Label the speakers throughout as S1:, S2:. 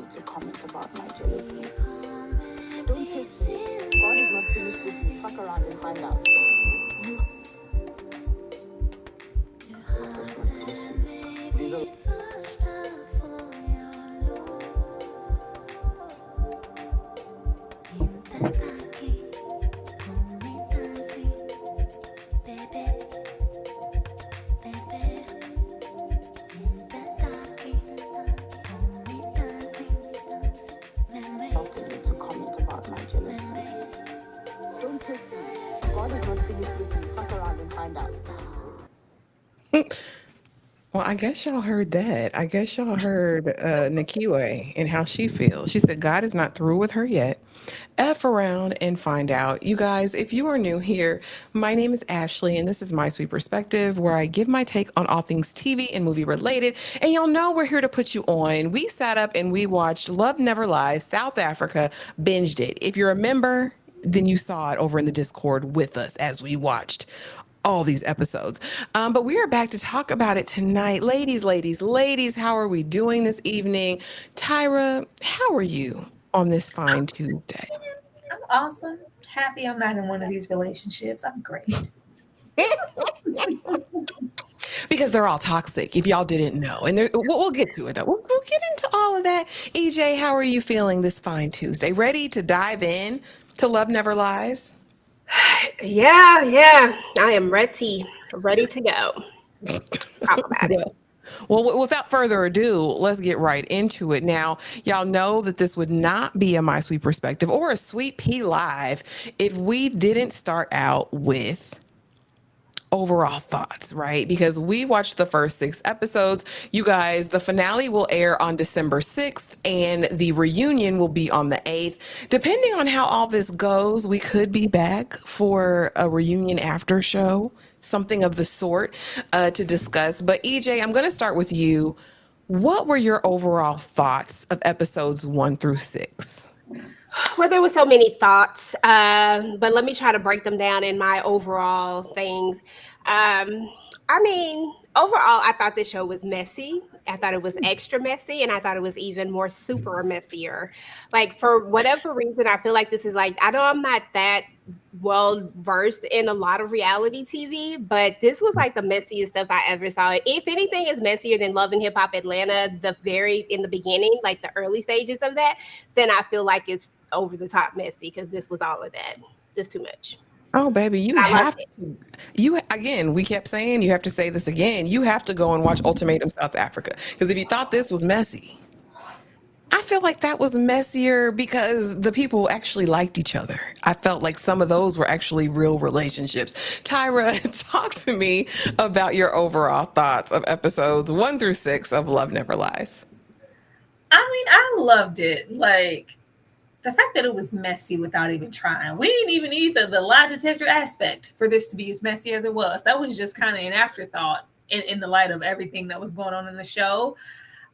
S1: To comment about my jealousy. Don't take me. God is not finished with me. Fuck around and find out. This is my cliche. These are to comment about my jealousy. Don't take me. God is not finished with me. Fuck around and find out.
S2: Well, I guess y'all heard that. I guess y'all heard Nikiwe and how she feels. She said God is not through with her yet. F around and find out. You guys, if you are new here, my name is Ashley, and this is My Sweet Perspective, where I give my take on all things TV and movie related. And y'all know we're here to put you on. We sat up and we watched Love Never Lies, South Africa, binged it. If you're a member, then you saw it over in the Discord with us as we watched all these episodes. But we are back to talk about it tonight. Ladies, how are we doing this evening? Tyra, how are you on this fine Tuesday?
S3: I'm awesome. Happy I'm not in one of these relationships. I'm great.
S2: Because they're all toxic, if y'all didn't know. And we'll get to it, though. We'll get into all of that. EJ, how are you feeling this fine Tuesday? Ready to dive in to Love Never Lies?
S4: Yeah. I am ready to go. Talk about it.
S2: Well, without further ado, let's get right into it. Now, y'all know that this would not be a My Sweet Perspective or a Sweet Pea Live if we didn't start out with overall thoughts, right? Because we watched the first 6 episodes. You guys, the finale will air on December 6th and the reunion will be on the 8th. Depending on how all this goes, we could be back for a reunion after show, something of the sort to discuss. But EJ, I'm going to start with you. What were your overall thoughts of episodes 1 through 6?
S4: Well, there were so many thoughts, but let me try to break them down in my overall things. Overall, I thought this show was messy. I thought it was extra messy, and I thought it was even more super messier. Like, for whatever reason, I feel like this is like, I know I'm not that well versed in a lot of reality TV, but this was like the messiest stuff I ever saw. If anything is messier than Love and Hip Hop Atlanta, in the beginning, like the early stages of that, then I feel like it's over the top messy, because this was all of that. Just too much.
S2: Oh, baby, you have to. Again, we kept saying, you have to say this again. You have to go and watch Ultimatum South Africa. Because if you thought this was messy, I feel like that was messier because the people actually liked each other. I felt like some of those were actually real relationships. Tyra, talk to me about your overall thoughts of episodes 1 through 6 of Love Never Lies.
S3: I loved it. Like, the fact that it was messy without even trying. We didn't even need the lie detector aspect for this to be as messy as it was. That was just kind of an afterthought in the light of everything that was going on in the show.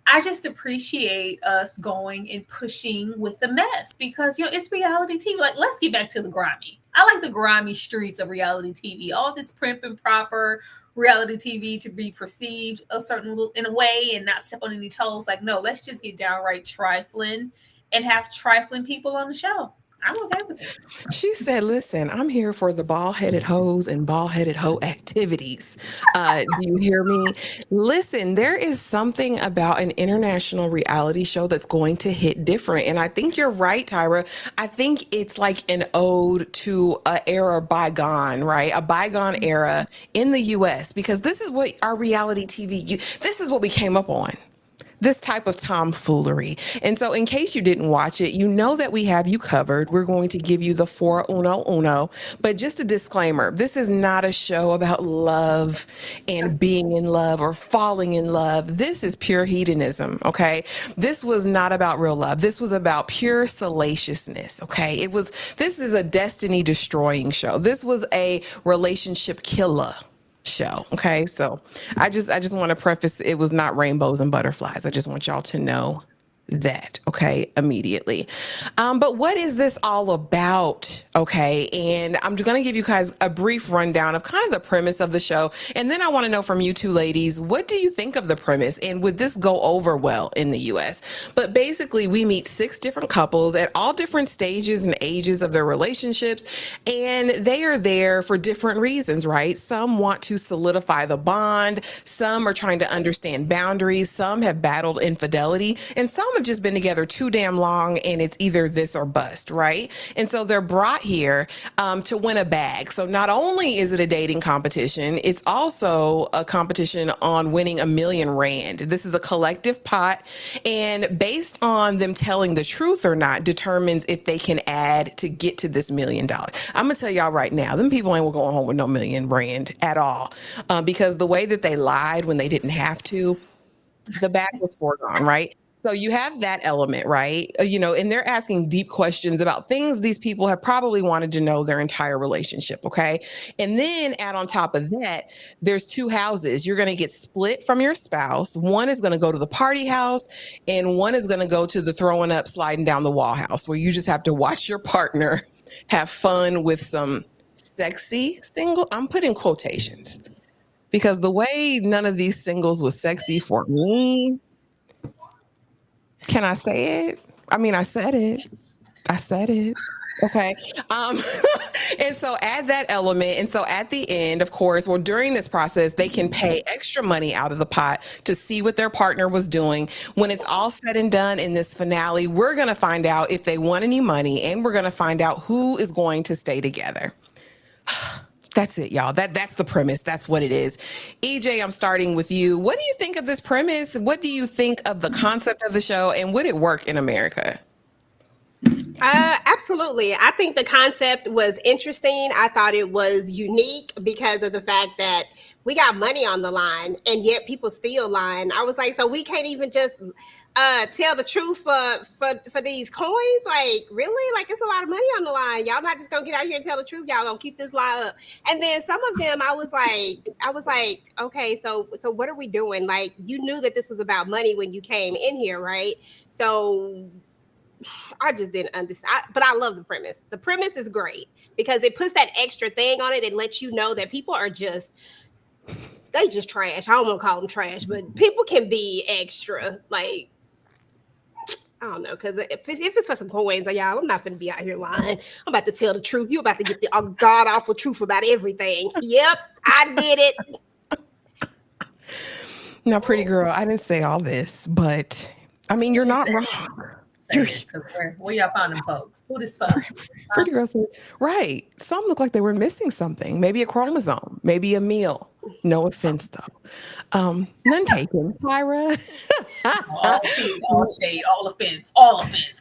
S3: I just appreciate us going and pushing with the mess because, it's reality TV. Like, let's get back to the grimy. I like the grimy streets of reality TV. All this prim and proper reality TV to be perceived in a way and not step on any toes. Like, no, let's just get downright trifling and have trifling people on the show. I'm okay with it.
S2: She said, listen, I'm here for the bald-headed hoes and bald-headed hoe activities. Do you hear me? Listen, there is something about an international reality show that's going to hit different. And I think you're right, Tyra. I think it's like an ode to an era bygone, right? A bygone era in the U.S. because this is what our reality TV, this is what we came up on. This type of tomfoolery. And so in case you didn't watch it, you know that we have you covered. We're going to give you the 4-1-1. But just a disclaimer, this is not a show about love and being in love or falling in love. This is pure hedonism, okay? This was not about real love. This was about pure salaciousness, okay? This is a destiny destroying show. This was a relationship killer. show. Okay. So I just want to preface, it was not rainbows and butterflies. I just want y'all to know that, okay, immediately. But what is this all about? Okay. And I'm going to give you guys a brief rundown of kind of the premise of the show. And then I want to know from you two ladies, what do you think of the premise? And would this go over well in the US? But basically, we meet 6 different couples at all different stages and ages of their relationships. And they are there for different reasons, right? Some want to solidify the bond. Some are trying to understand boundaries. Some have battled infidelity. And some have just been together too damn long, and it's either this or bust, right? And so they're brought here to win a bag. So not only is it a dating competition, it's also a competition on winning R1,000,000. This is a collective pot, and based on them telling the truth or not determines if they can add to get to this $1,000,000. I'm gonna tell y'all right now, them people ain't going home with no R1,000,000 at all, because the way that they lied when they didn't have to, the bag was foregone, right? So you have that element, right? And they're asking deep questions about things these people have probably wanted to know their entire relationship, okay? And then add on top of that, there's 2 houses. You're going to get split from your spouse. One is going to go to the party house, and one is going to go to the throwing up, sliding down the wall house, where you just have to watch your partner have fun with some sexy single. I'm putting quotations because the way none of these singles was sexy for me. Can I say it? I mean, I said it. Okay. And so add that element. And so at the end, of course, well, during this process, they can pay extra money out of the pot to see what their partner was doing. When it's all said and done in this finale, we're going to find out if they won any money, and we're going to find out who is going to stay together. That's it, y'all. That's the premise. That's what it is. EJ, I'm starting with you. What do you think of this premise? What do you think of the concept of the show, and would it work in America?
S4: Absolutely. I think the concept was interesting. I thought it was unique because of the fact that we got money on the line, and yet people still lying. I was like, so we can't even just tell the truth for these coins? Like, really? Like, it's a lot of money on the line. Y'all not just gonna get out here and tell the truth. Y'all gonna keep this lie up. And then some of them, I was like, okay, so what are we doing? Like, you knew that this was about money when you came in here, right? So I just didn't understand. But I love the premise. The premise is great because it puts that extra thing on it and lets you know that people are just trash. I don't want to call them trash, but people can be extra. Like, I don't know, because if it's for some coins, y'all, I'm not going to be out here lying. I'm about to tell the truth. You're about to get the god awful truth about everything. Yep, I did it.
S2: Now, pretty girl, I didn't say all this, but I mean, you're not wrong.
S3: Where y'all found them folks? Who this fuck?
S2: Pretty girl said, right. Some look like they were missing something. Maybe a chromosome, maybe a meal. No offense, though. None taken. Tyra.
S3: All tea, all shade, all offense.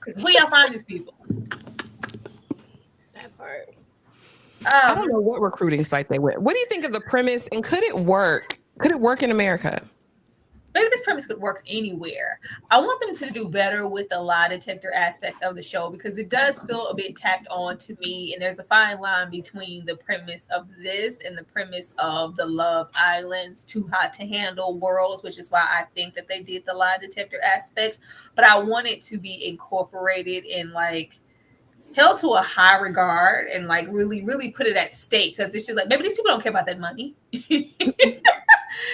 S3: Because where y'all find these people?
S4: That part.
S2: I don't know what recruiting site they went. What do you think of the premise, and could it work? Could it work in America?
S3: Maybe this premise could work anywhere. I want them to do better with the lie detector aspect of the show because it does feel a bit tacked on to me. And there's a fine line between the premise of this and the premise of the Love Island's Too Hot to Handle worlds, which is why I think that they did the lie detector aspect. But I want it to be incorporated in like held to a high regard and like really, really put it at stake because it's just like maybe these people don't care about that money.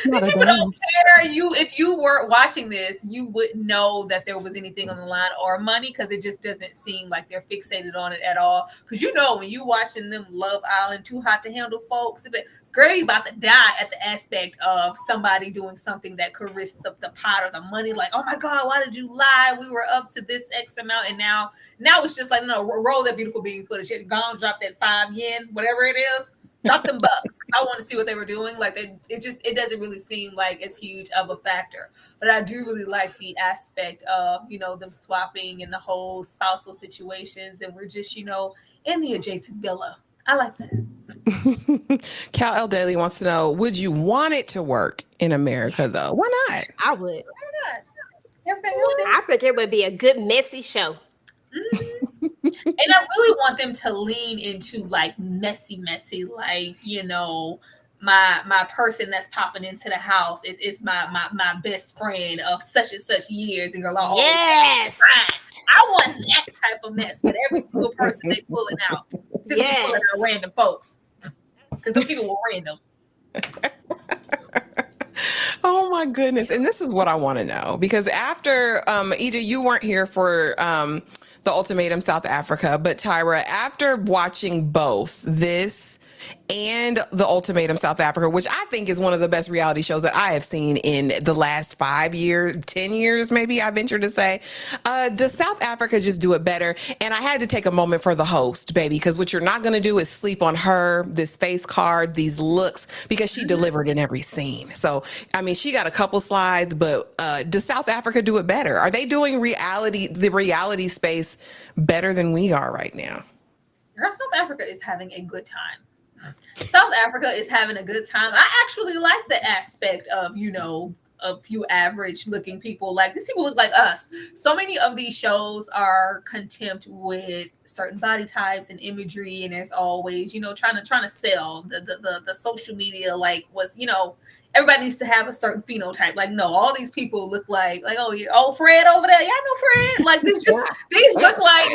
S3: These people don't care. If you weren't watching this, you wouldn't know that there was anything on the line or money because it just doesn't seem like they're fixated on it at all. Because when you watching them Love Island Too Hot to Handle folks, girl, you about to die at the aspect of somebody doing something that could risk the pot or the money. Like, oh my God, why did you lie? We were up to this X amount, and now it's just like, no, roll that beautiful bean footage. Gone, drop that 5 yen, whatever it is. Drop them bucks. I want to see what they were doing. Like it doesn't really seem like it's huge of a factor. But I do really like the aspect of, them swapping and the whole spousal situations. And we're just, in the adjacent villa. I like that.
S2: Cal L. Daly wants to know, would you want it to work in America though? Why not?
S4: I would.
S3: Why not? Everything else
S4: I think it would be a good messy show.
S3: Mm-hmm. And I really want them to lean into like messy, like, my person that's popping into the house is my best friend of such and such years, and you're like, oh,
S4: Yes.
S3: fine. I want that type of mess with every single person they pulling out. Since we pulling out random folks, because the people were random.
S2: Oh my goodness. And this is what I want to know, because after EJ, you weren't here for the Ultimatum South Africa, but Tyra, after watching both this and the Ultimatum South Africa, which I think is one of the best reality shows that I have seen in the last 5 years, 10 years, maybe I venture to say, does South Africa just do it better? And I had to take a moment for the host, baby, because what you're not going to do is sleep on her, this face card, these looks, because she delivered in every scene. So, I mean, she got a couple slides, but does South Africa do it better? Are they doing the reality space better than we are right now?
S3: Girl, South Africa is having a good time. South Africa is having a good time. I actually like the aspect of, a few average looking people. Like, these people look like us. So many of these shows are contempt with certain body types and imagery, and as always, trying to sell the social media, like, was, everybody needs to have a certain phenotype. Like, no, all these people look like oh yeah, oh, Fred over there, yeah, I know Fred. Like, these look like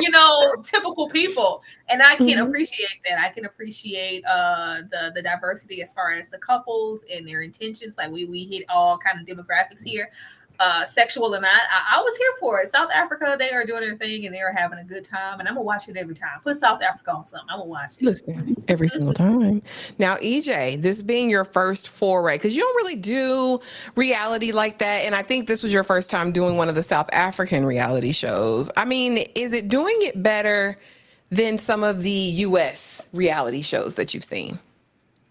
S3: typical people, and I can appreciate that. I can appreciate the diversity as far as the couples and their intentions. Like, we hit all kind of demographics here, sexual or not. I was here for it. South Africa, they are doing their thing and they are having a good time, and I'm gonna watch it every time. Put South Africa on something, I'm gonna watch it.
S2: Listen, every single time. Now, EJ, this being your first foray, because you don't really do reality like that, and I think this was your first time doing one of the South African reality shows. I mean, is it doing it better than some of the US reality shows that you've seen?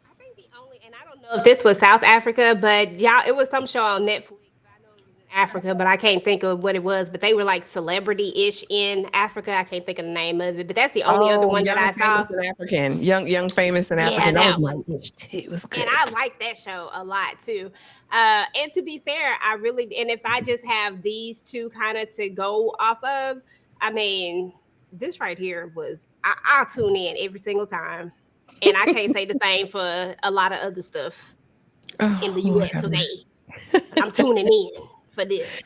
S4: I think the only, and I don't know if this was South Africa, but it was some show on Netflix. Africa, but I can't think of what it was. But they were like celebrity-ish in Africa. I can't think of the name of it, but that's the only other one that I saw.
S2: African, young, famous in African.
S4: That
S2: was my it was good,
S4: and I like that show a lot too. And to be fair, I really, and if I just have these two kind of to go off of, I mean, this right here was I'll tune in every single time, and I can't say the same for a lot of other stuff in the US today. I'm tuning in for this.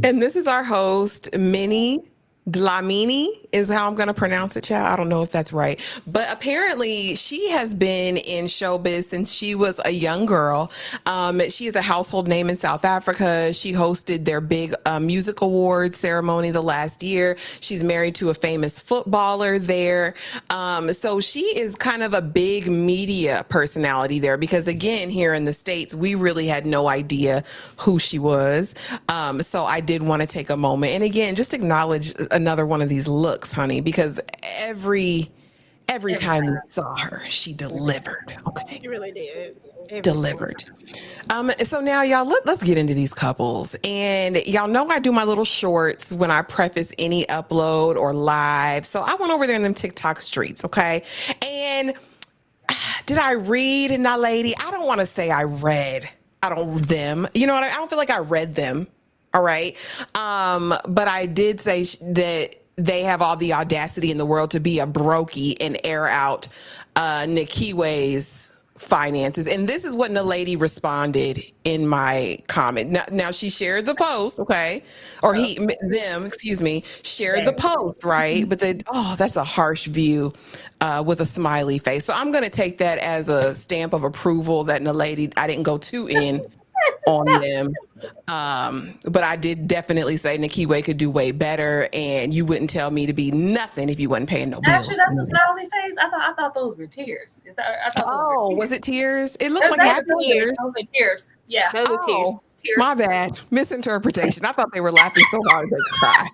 S2: And this is our host, Minnie Dlamini is how I'm going to pronounce it, child. I don't know if that's right. But apparently she has been in showbiz since she was a young girl. She is a household name in South Africa. She hosted their big music awards ceremony the last year. She's married to a famous footballer there. So she is kind of a big media personality there, because again, here in the States, we really had no idea who she was. So I did want to take a moment and again, just acknowledge another one of these looks, honey, because every time we saw her, she delivered. Okay.
S4: She really did.
S2: Delivered. So now, y'all, let's get into these couples. And y'all know I do my little shorts when I preface any upload or live. So I went over there in them TikTok streets, okay? And did I read Naledi? I don't want to say I read them. You know what? I don't feel like I read them. All right. But I did say that they have all the audacity in the world to be a brokey and air out Nikiwe's finances. And this is what Naledi responded in my comment. Now she shared the post, okay? Or shared the post, right? But that's a harsh view with a smiley face. So I'm going to take that as a stamp of approval that Naledi, I didn't go too in on them. But I did definitely say Nikiwe could do way better, and you wouldn't tell me to be nothing if you wasn't paying no bills.
S3: Actually, that's a smiley face. I thought those were tears.
S2: Was it tears? It looked like happy tears.
S3: Those are tears. Yeah,
S4: those are tears.
S3: Tears.
S2: My bad. Misinterpretation. I thought they were laughing so hard they cried.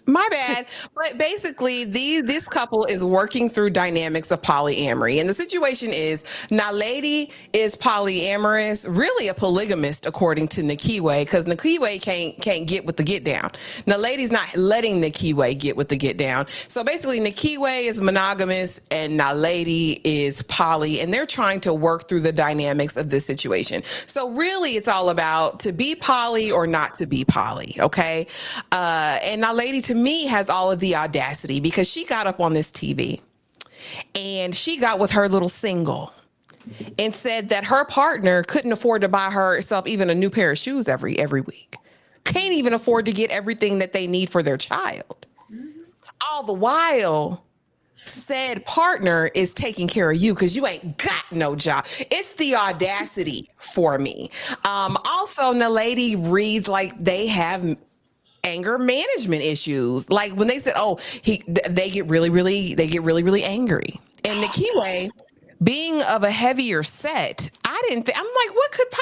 S2: My bad. But basically, this couple is working through dynamics of polyamory. And the situation is Naledi is polyamorous, really a polygamist, according to Nikiwe, because Nikiwe can't get with the get down. Naledi's not letting Nikiwe get with the get down. So basically, Nikiwe is monogamous and Naledi is poly, and they're trying to work through the dynamics of this situation. So really, it's all about to be poly or not to be poly, okay? And Naledi, to me, has all of the audacity, because she got up on this TV and she got with her little single and said that her partner couldn't afford to buy herself even a new pair of shoes every week. Can't even afford to get everything that they need for their child. All the while, said partner is taking care of you because you ain't got no job. It's the audacity for me. Also, Naledi reads like they have anger management issues. Like when they said, "Oh, they get really angry," and Nikiwe, being of a heavier set, I didn't think, I'm like,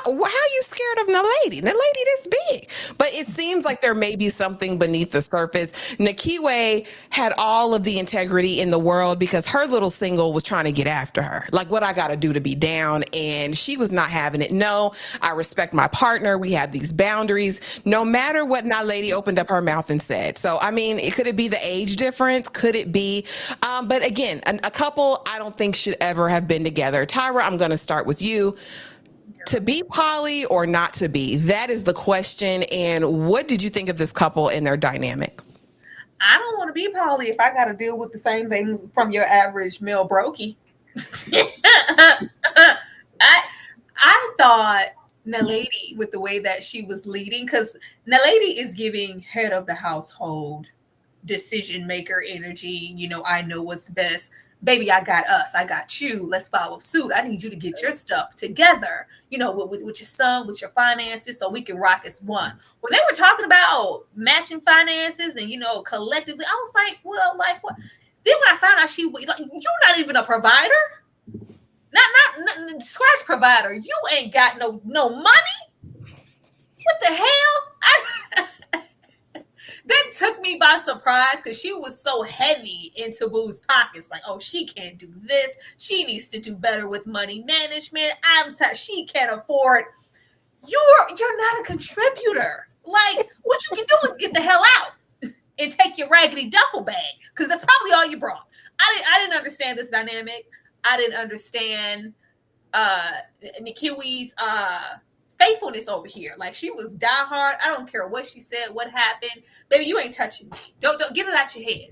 S2: how are you scared of Naledi? Naledi this big. But it seems like there may be something beneath the surface. Nikiwe had all of the integrity in the world because her little single was trying to get after her. Like, what I got to do to be down. And she was not having it. No, I respect my partner. We have these boundaries, no matter what Naledi opened up her mouth and said. So, I mean, could it be the age difference? Could it be? But again, a couple I don't think should ever have been together. Tyra, I'm going to start with you. To be poly or not to be? That is the question. And what did you think of this couple and their dynamic?
S3: I don't want to be poly if I got to deal with the same things from your average male brokey. I thought Naledi, with the way that she was leading, because Naledi is giving head of the household, decision maker energy. You know, I know what's best. Baby, I got us. I got you. Let's follow suit. I need you to get your stuff together, you know, with your son, with your finances, so we can rock as one. When they were talking about matching finances and, you know, collectively, I was like, well, like what? Then when I found out like, you're not even a provider. Not scratch provider. You ain't got no money. What the hell? That took me by surprise because she was so heavy in Taboo's pockets. Like, oh, she can't do this. She needs to do better with money management. She can't afford. You're not a contributor. Like, what you can do is get the hell out and take your raggedy duffel bag because that's probably all you brought. I didn't understand this dynamic. I didn't understand Nikiwe's faithfulness over here. Like, she was diehard. I don't care what she said, what happened. Baby, you ain't touching me. Don't get it out your head.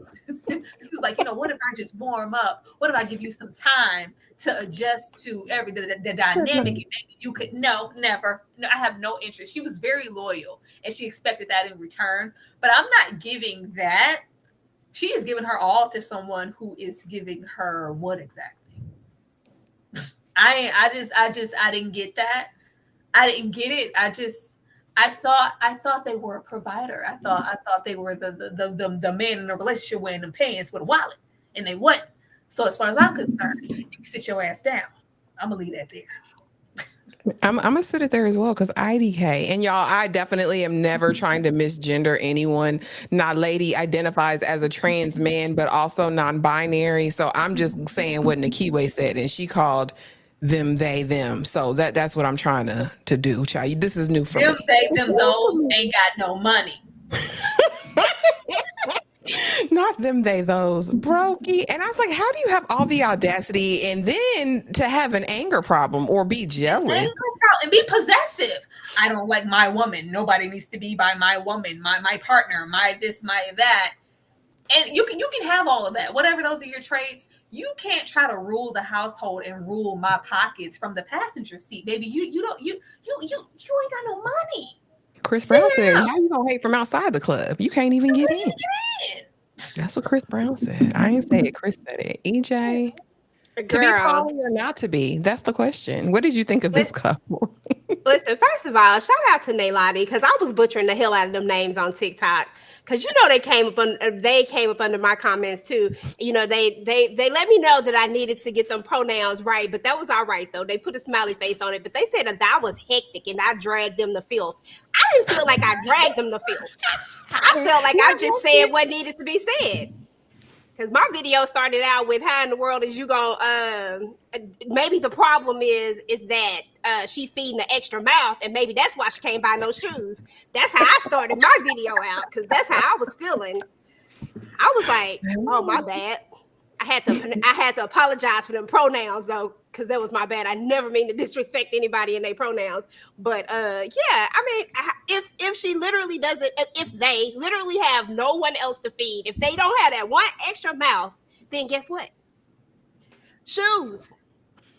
S3: She was like, you know, what if I just warm up? What if I give you some time to adjust to the dynamic? And maybe you could, no, never. No, I have no interest. She was very loyal and she expected that in return. But I'm not giving that. She is giving her all to someone who is giving her what exactly? I didn't get that. I didn't get it. I thought they were a provider. I thought they were the man in a relationship wearing the pants with a wallet, and they wasn't. So as far as I'm concerned, you can sit your ass down. I'm gonna leave that there.
S2: I'm gonna sit it there as well because IDK and y'all, I definitely am never trying to misgender anyone. Naledi identifies as a trans man, but also non-binary. So I'm just saying what Nikiwe said, and she called them, they, them. So that's what I'm trying to do, child. This is new for me.
S3: Them, they, them, those ain't got no money.
S2: Not them, they, those. Brokey. And I was like, how do you have all the audacity and then to have an anger problem or be jealous?
S3: And be possessive. I don't like my woman. Nobody needs to be by my woman, my partner, my this, my that. And you can have all of that. Whatever those are your traits, you can't try to rule the household and rule my pockets from the passenger seat, baby. You ain't got no money.
S2: Chris Brown said, how you gonna hate from outside the club? You can't even get in. That's what Chris Brown said. I ain't say it. Chris said it. EJ. Girl. To be poly or not to be? That's the question. What did you think of this couple?
S4: Listen, first of all, shout out to Naledi because I was butchering the hell out of them names on TikTok. Because you know they came up under my comments too. You know they let me know that I needed to get them pronouns right, but that was all right though. They put a smiley face on it, but they said that was hectic and I dragged them to filth. I didn't feel like I dragged them to filth. I felt like I just said what needed to be said. Because my video started out with how in the world is you gonna maybe the problem is that she feeding the extra mouth and maybe that's why she can't buy no shoes. That's how I started my video out because that's how I was feeling. I was like, oh my bad. I had to apologize for them pronouns though, because that was my bad. I never mean to disrespect anybody in their pronouns. But yeah, I mean, if she literally doesn't, if they literally have no one else to feed, if they don't have that one extra mouth, then guess what? Shoes.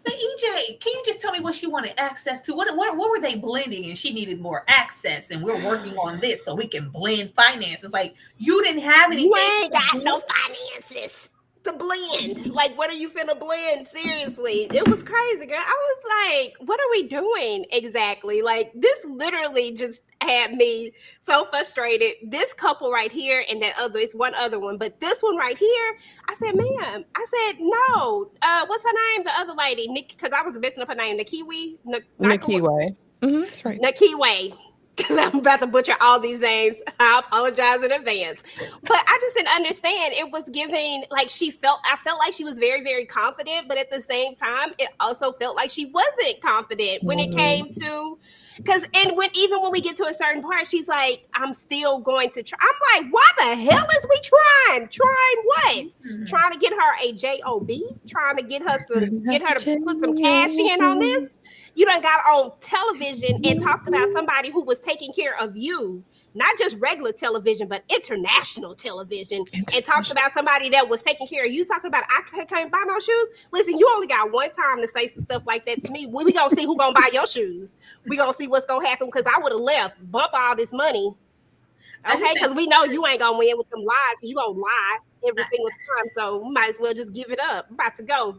S3: But EJ, can you just tell me what she wanted access to? What were they blending? And she needed more access, and we're working on this so we can blend finances. Like, you didn't have anything.
S4: You ain't got no finances to blend. Like, what are you finna blend? Seriously. It was crazy, girl. I was like, what are we doing exactly? Like, this literally just had me so frustrated. This couple right here and that other, it's one other one, but this one right here, I said, ma'am, I said, no, what's her name? The other lady, because I was messing up her name, Nikiwe.
S2: Nikiwe. That's right.
S4: Nikiwe. Because I'm about to butcher all these names. I apologize in advance. But I just didn't understand. It was giving, like, I felt like she was very, very confident, but at the same time, it also felt like she wasn't confident when it came to, even when we get to a certain part, she's like, I'm still going to try. I'm like, why the hell is we trying? Trying what? Trying to get her a job? Trying to get her to put some cash in on this? You done got on television and talked about somebody who was taking care of you, not just regular television, but international television, and talked about somebody that was taking care of you, talking about, I can't buy no shoes. Listen, you only got one time to say some stuff like that to me. We gonna see who gonna buy your shoes. We gonna see what's gonna happen, because I would have left, bump all this money. Okay, because we know you ain't gonna win with them lies, because you gonna lie every single time. So we might as well just give it up. I'm about to go.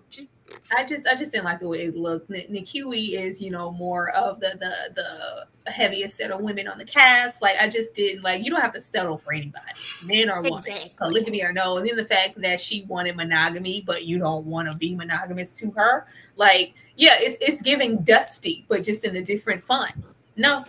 S3: I just didn't like the way it looked. Nikiwe is, more of the heaviest set of women on the cast. Like, I just didn't like. You don't have to settle for anybody, man or woman, polygamy or no. And then the fact that she wanted monogamy, but you don't want to be monogamous to her. Like, yeah, it's giving Dusty, but just in a different fun. No.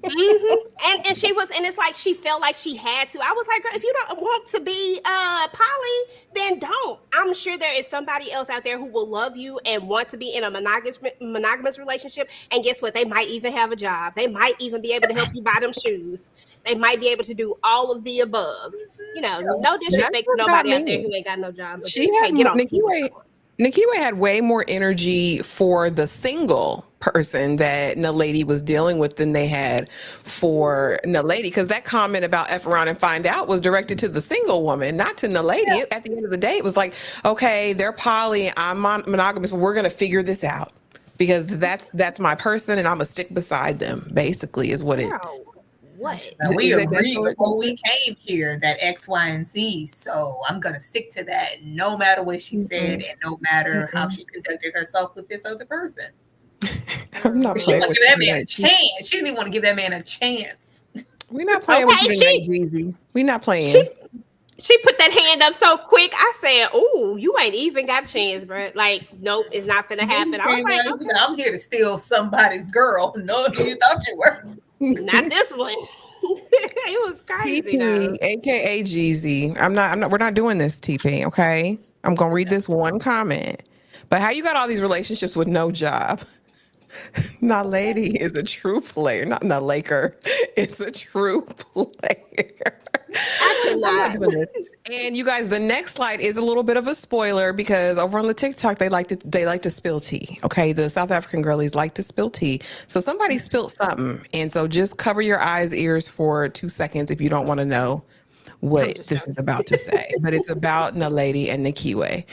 S4: And she was, and it's like she felt like she had to. I was like, girl, if you don't want to be poly, then don't. I'm sure there is somebody else out there who will love you and want to be in a monogamous relationship. And guess what? They might even have a job. They might even be able to help you buy them shoes. They might be able to do all of the above. No disrespect to nobody out there who ain't got no job. But
S2: she had Nikiwe had way more energy for the single person that Naledi was dealing with than they had for Naledi, because that comment about F around and find out was directed to the single woman, not to Naledi. Yeah. At the end of the day, it was like, okay, they're poly, I'm monogamous, but we're going to figure this out, because that's my person and I'm going to stick beside them, basically, is what it is.
S3: What? Now, we agreed before we came here that X, Y, and Z. So I'm gonna stick to that, no matter what she said, and no matter how she conducted herself with this other person.
S2: I'm not
S3: playing with that man a chance. She didn't even want to give that man a chance.
S2: We're not playing with you, We're not playing.
S4: She put that hand up so quick. I said, "Oh, you ain't even got a chance, bro. Like, nope, it's not gonna happen." I was like,
S3: okay. "I'm here to steal somebody's girl." No, you thought you were.
S4: Not this one. It was crazy, though.
S2: AKA Jeezy. We're not doing this, TP, okay? I'm gonna read this one comment. But how you got all these relationships with no job? Naledi is a true player, not Nalaker. It's a true player. I cannot. And you guys, the next slide is a little bit of a spoiler, because over on the TikTok they like to spill tea. Okay, the South African girlies like to spill tea. So somebody spilled something, and so just cover your eyes, ears for 2 seconds if you don't want to know what this is about to say. But it's about Naledi and Nikiwe.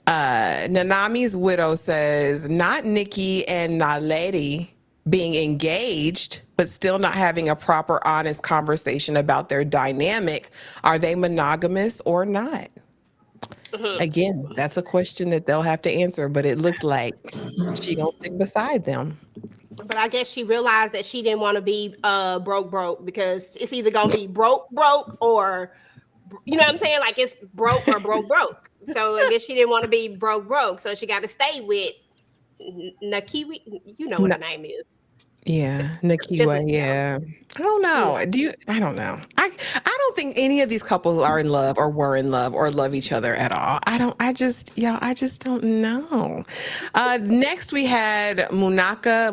S2: Nanami's widow says, not Nikki and Naledi being engaged, but still not having a proper, honest conversation about their dynamic. Are they monogamous or not? Again, that's a question that they'll have to answer, but it looks like she gonna stick beside them.
S4: But I guess she realized that she didn't want to be broke, because it's either gonna be broke, or, you know what I'm saying? Like, it's broke or broke. So I guess she didn't want to be broke. So she got to stay with Nikiwe. You know what her name is.
S2: Yeah, Nikiwe. Yeah. I don't know. I don't know. I don't think any of these couples are in love or were in love or love each other at all. I just don't know. Next we had Munaka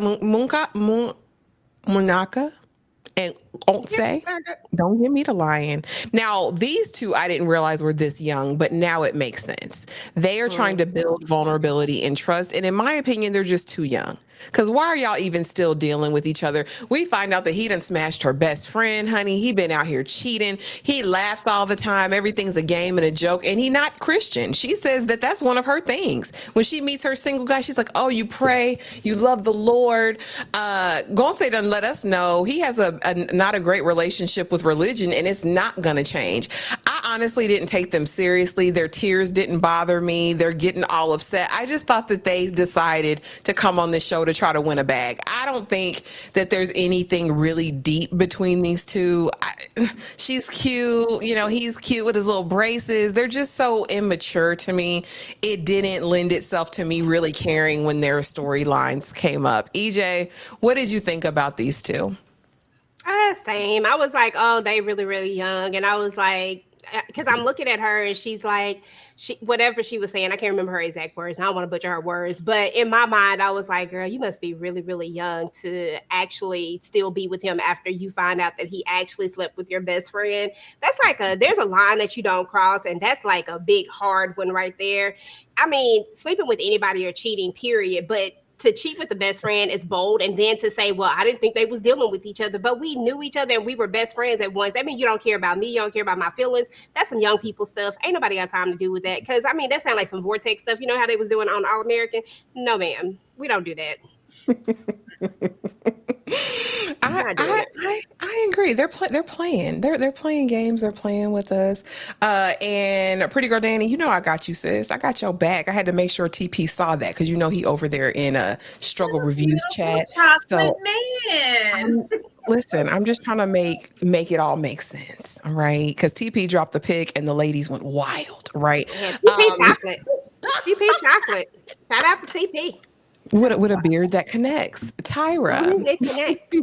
S2: and Gontse. Don't give me the lion. Now, these two I didn't realize were this young, but now it makes sense. They are trying to build vulnerability and trust. And in my opinion, they're just too young. Because why are y'all even still dealing with each other? We find out that he done smashed her best friend, honey. He been out here cheating. He laughs all the time. Everything's a game and a joke. And he not Christian. She says that that's one of her things. When she meets her single guy, she's like, oh, you pray. You love the Lord. Gontse done let us know he has a not a great relationship with religion, and it's not going to change. I honestly didn't take them seriously. Their tears didn't bother me. They're getting all upset. I just thought that they decided to come on this show to try to win a bag. I don't think that there's anything really deep between these two. She's cute. You know, he's cute with his little braces. They're just so immature to me. It didn't lend itself to me really caring when their storylines came up. EJ, what did you think about these two?
S4: Same. I was like, oh, they really, really young. And I was like, because I'm looking at her and she's like, whatever she was saying, I can't remember her exact words. And I don't want to butcher her words. But in my mind, I was like, girl, you must be really, really young to actually still be with him after you find out that he actually slept with your best friend. That's like there's a line that you don't cross. And that's like a big, hard one right there. I mean, sleeping with anybody or cheating, period. But to cheat with the best friend is bold. And then to say, well, I didn't think they was dealing with each other, but we knew each other and we were best friends at once. That means you don't care about me. You don't care about my feelings. That's some young people stuff. Ain't nobody got time to do with that. Cause I mean, that sounds like some vortex stuff. You know how they was doing on All American? No, ma'am. We don't do that.
S2: I agree. They're playing. They're playing games. They're playing with us. And Pretty Girl Danny, you know I got you, sis. I got your back. I had to make sure TP saw that because you know he over there in a struggle reviews chat. So
S3: man.
S2: Listen, I'm just trying to make it all make sense, all right? Because TP dropped the pic and the ladies went wild, right?
S4: Yeah, TP chocolate. TP chocolate. Shout out to TP.
S2: With a beard that connects. Tyra,
S4: They connect.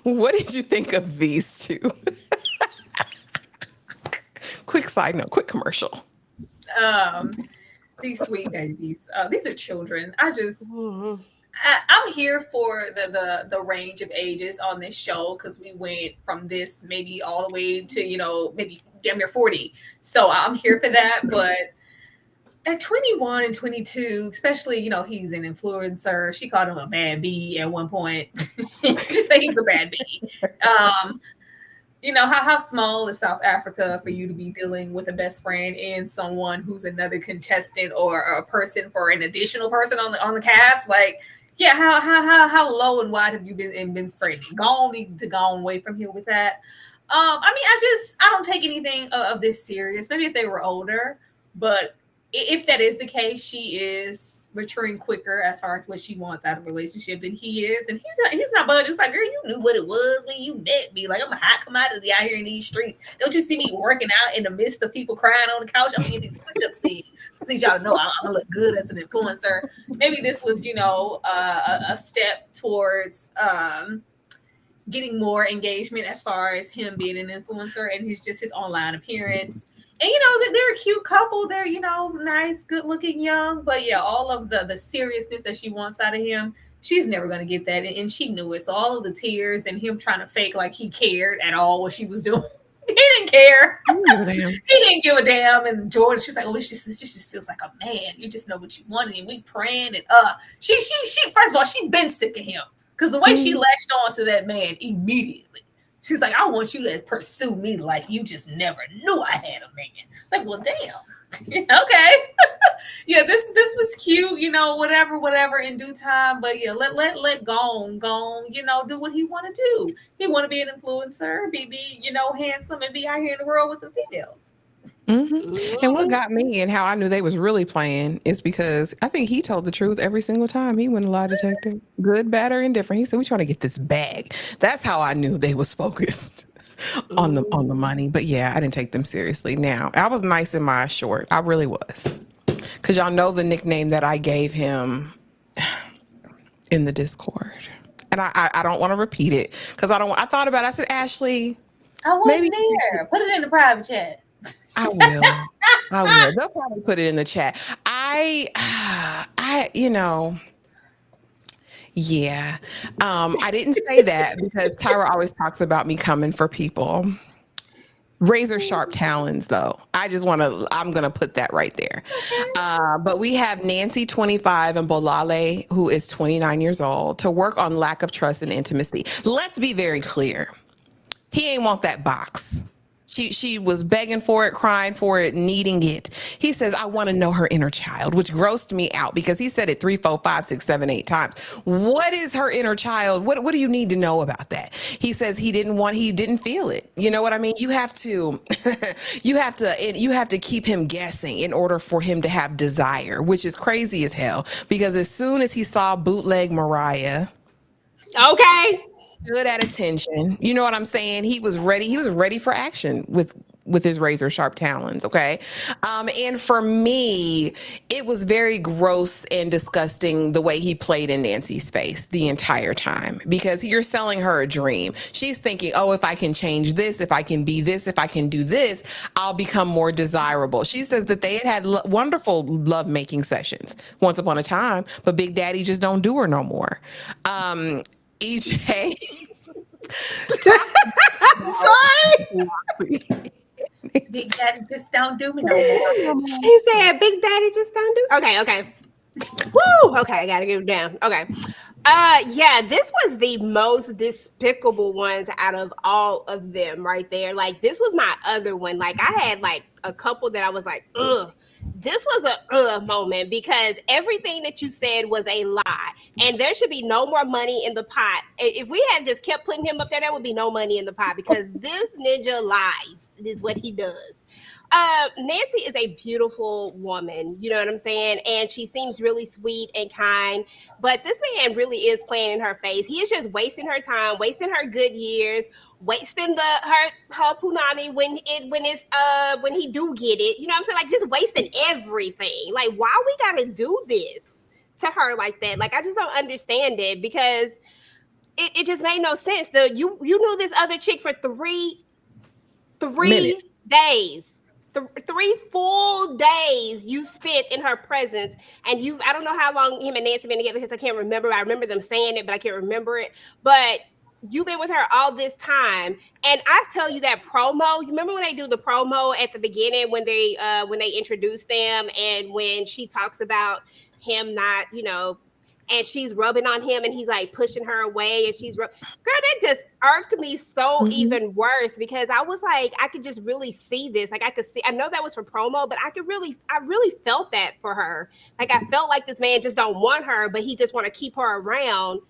S2: what did you think of these two? Quick side note, quick commercial.
S3: These sweet babies. These are children. I'm here for the range of ages on this show because we went from this maybe all the way to, you know, maybe damn near 40. So I'm here for that. But at 21 and 22, especially, you know, he's an influencer. She called him a bad bee at one point. Just say he's a bad bee. You know, how small is South Africa for you to be dealing with a best friend and someone who's another contestant or a person for an additional person on the cast? Like, yeah, how low and wide have you been spreading? Need to go away from here with that. I mean, I don't take anything of this serious. Maybe if they were older, but if that is the case, she is maturing quicker as far as what she wants out of a relationship than he is. And he's not budging. It's like, girl, you knew what it was when you met me. Like, I'm a hot commodity out here in these streets. Don't you see me working out in the midst of people crying on the couch? I'm getting these push-ups in. So need y'all to know I'm gonna look good as an influencer. Maybe this was, you know, a step towards getting more engagement as far as him being an influencer and his online appearance. And, you know, they're a cute couple. They're, you know, nice, good looking, young. But, yeah, all of the seriousness that she wants out of him, she's never going to get that. And she knew it. So all of the tears and him trying to fake like he cared at all what she was doing. He didn't care. He didn't give a damn. And Jordan, she's like, oh, this just feels like a man. You just know what you want. And we praying. And she first of all, she been sick of him. Because the way she latched on to that man immediately. She's like, I want you to pursue me like you just never knew I had a man. It's like, well, damn. Okay. Yeah, this was cute, you know, whatever in due time. But yeah, let go, you know, do what he want to do. He want to be an influencer, be you know, handsome and be out here in the world with the females.
S2: Mm-hmm. And what got me and how I knew they was really playing is because I think he told the truth every single time he went to lie detector, good, bad, or indifferent. He said, "We trying to get this bag." That's how I knew they was focused on the money. But yeah, I didn't take them seriously. Now I was nice in my short. I really was, because y'all know the nickname that I gave him in the Discord, and I don't want to repeat it because I thought about it. I said, Ashley,
S3: I wasn't there. Put it in the private chat.
S2: I will. They'll probably put it in the chat. You know, yeah. I didn't say that because Tyra always talks about me coming for people. Razor sharp talons, though. I'm going to put that right there. But we have Nancy, 25, and Bohlale, who is 29 years old, to work on lack of trust and intimacy. Let's be very clear. He ain't want that box. She was begging for it, crying for it, needing it. He says, I want to know her inner child, which grossed me out because he said it 3, 4, 5, 6, 7, 8 times. What is her inner child? What do you need to know about that? He says he didn't feel it. You know what I mean? You have to you have to keep him guessing in order for him to have desire, which is crazy as hell, because as soon as he saw bootleg Mariah,
S4: okay,
S2: stood at attention. You know what I'm saying? He was ready. He was ready for action with his razor sharp talons. Okay. And for me, it was very gross and disgusting the way he played in Nancy's face the entire time, because you're selling her a dream. She's thinking, oh, if I can change this, if I can be this, if I can do this, I'll become more desirable. She says that they had wonderful love-making sessions once upon a time, but Big Daddy just don't do her no more. EJ.
S4: sorry.
S3: Big Daddy just don't do me no more.
S4: She said, "Big Daddy just don't do." Okay. Woo. Okay, I gotta get it down. Okay. Yeah, this was the most despicable ones out of all of them right there. Like, this was my other one. Like, I had like a couple that I was like, ugh. This was a moment, because everything that you said was a lie, and there should be no more money in the pot. If we had just kept putting him up there would be no money in the pot, because this ninja lies is what he does. Nancy is a beautiful woman, you know what I'm saying? And she seems really sweet and kind, but this man really is playing in her face. He is just wasting her time, wasting her good years, wasting her punani when he do get it. You know what I'm saying? Like, just wasting everything. Like, why we gotta do this to her like that? Like, I just don't understand it, because it just made no sense. You knew this other chick for three
S2: Minutes.
S4: days. 3 full days you spent in her presence, and I don't know how long him and Nancy been together, because I can't remember. I remember them saying it, but I can't remember it. But you've been with her all this time, and I tell you that promo. You remember when they do the promo at the beginning when they introduce them, and when she talks about him not, and she's rubbing on him, and he's like pushing her away, and girl, that just irked me so even worse, because I was like, I could just really see this. Like, I know that was for promo, but I really felt that for her. Like, I felt like this man just don't want her, but he just want to keep her around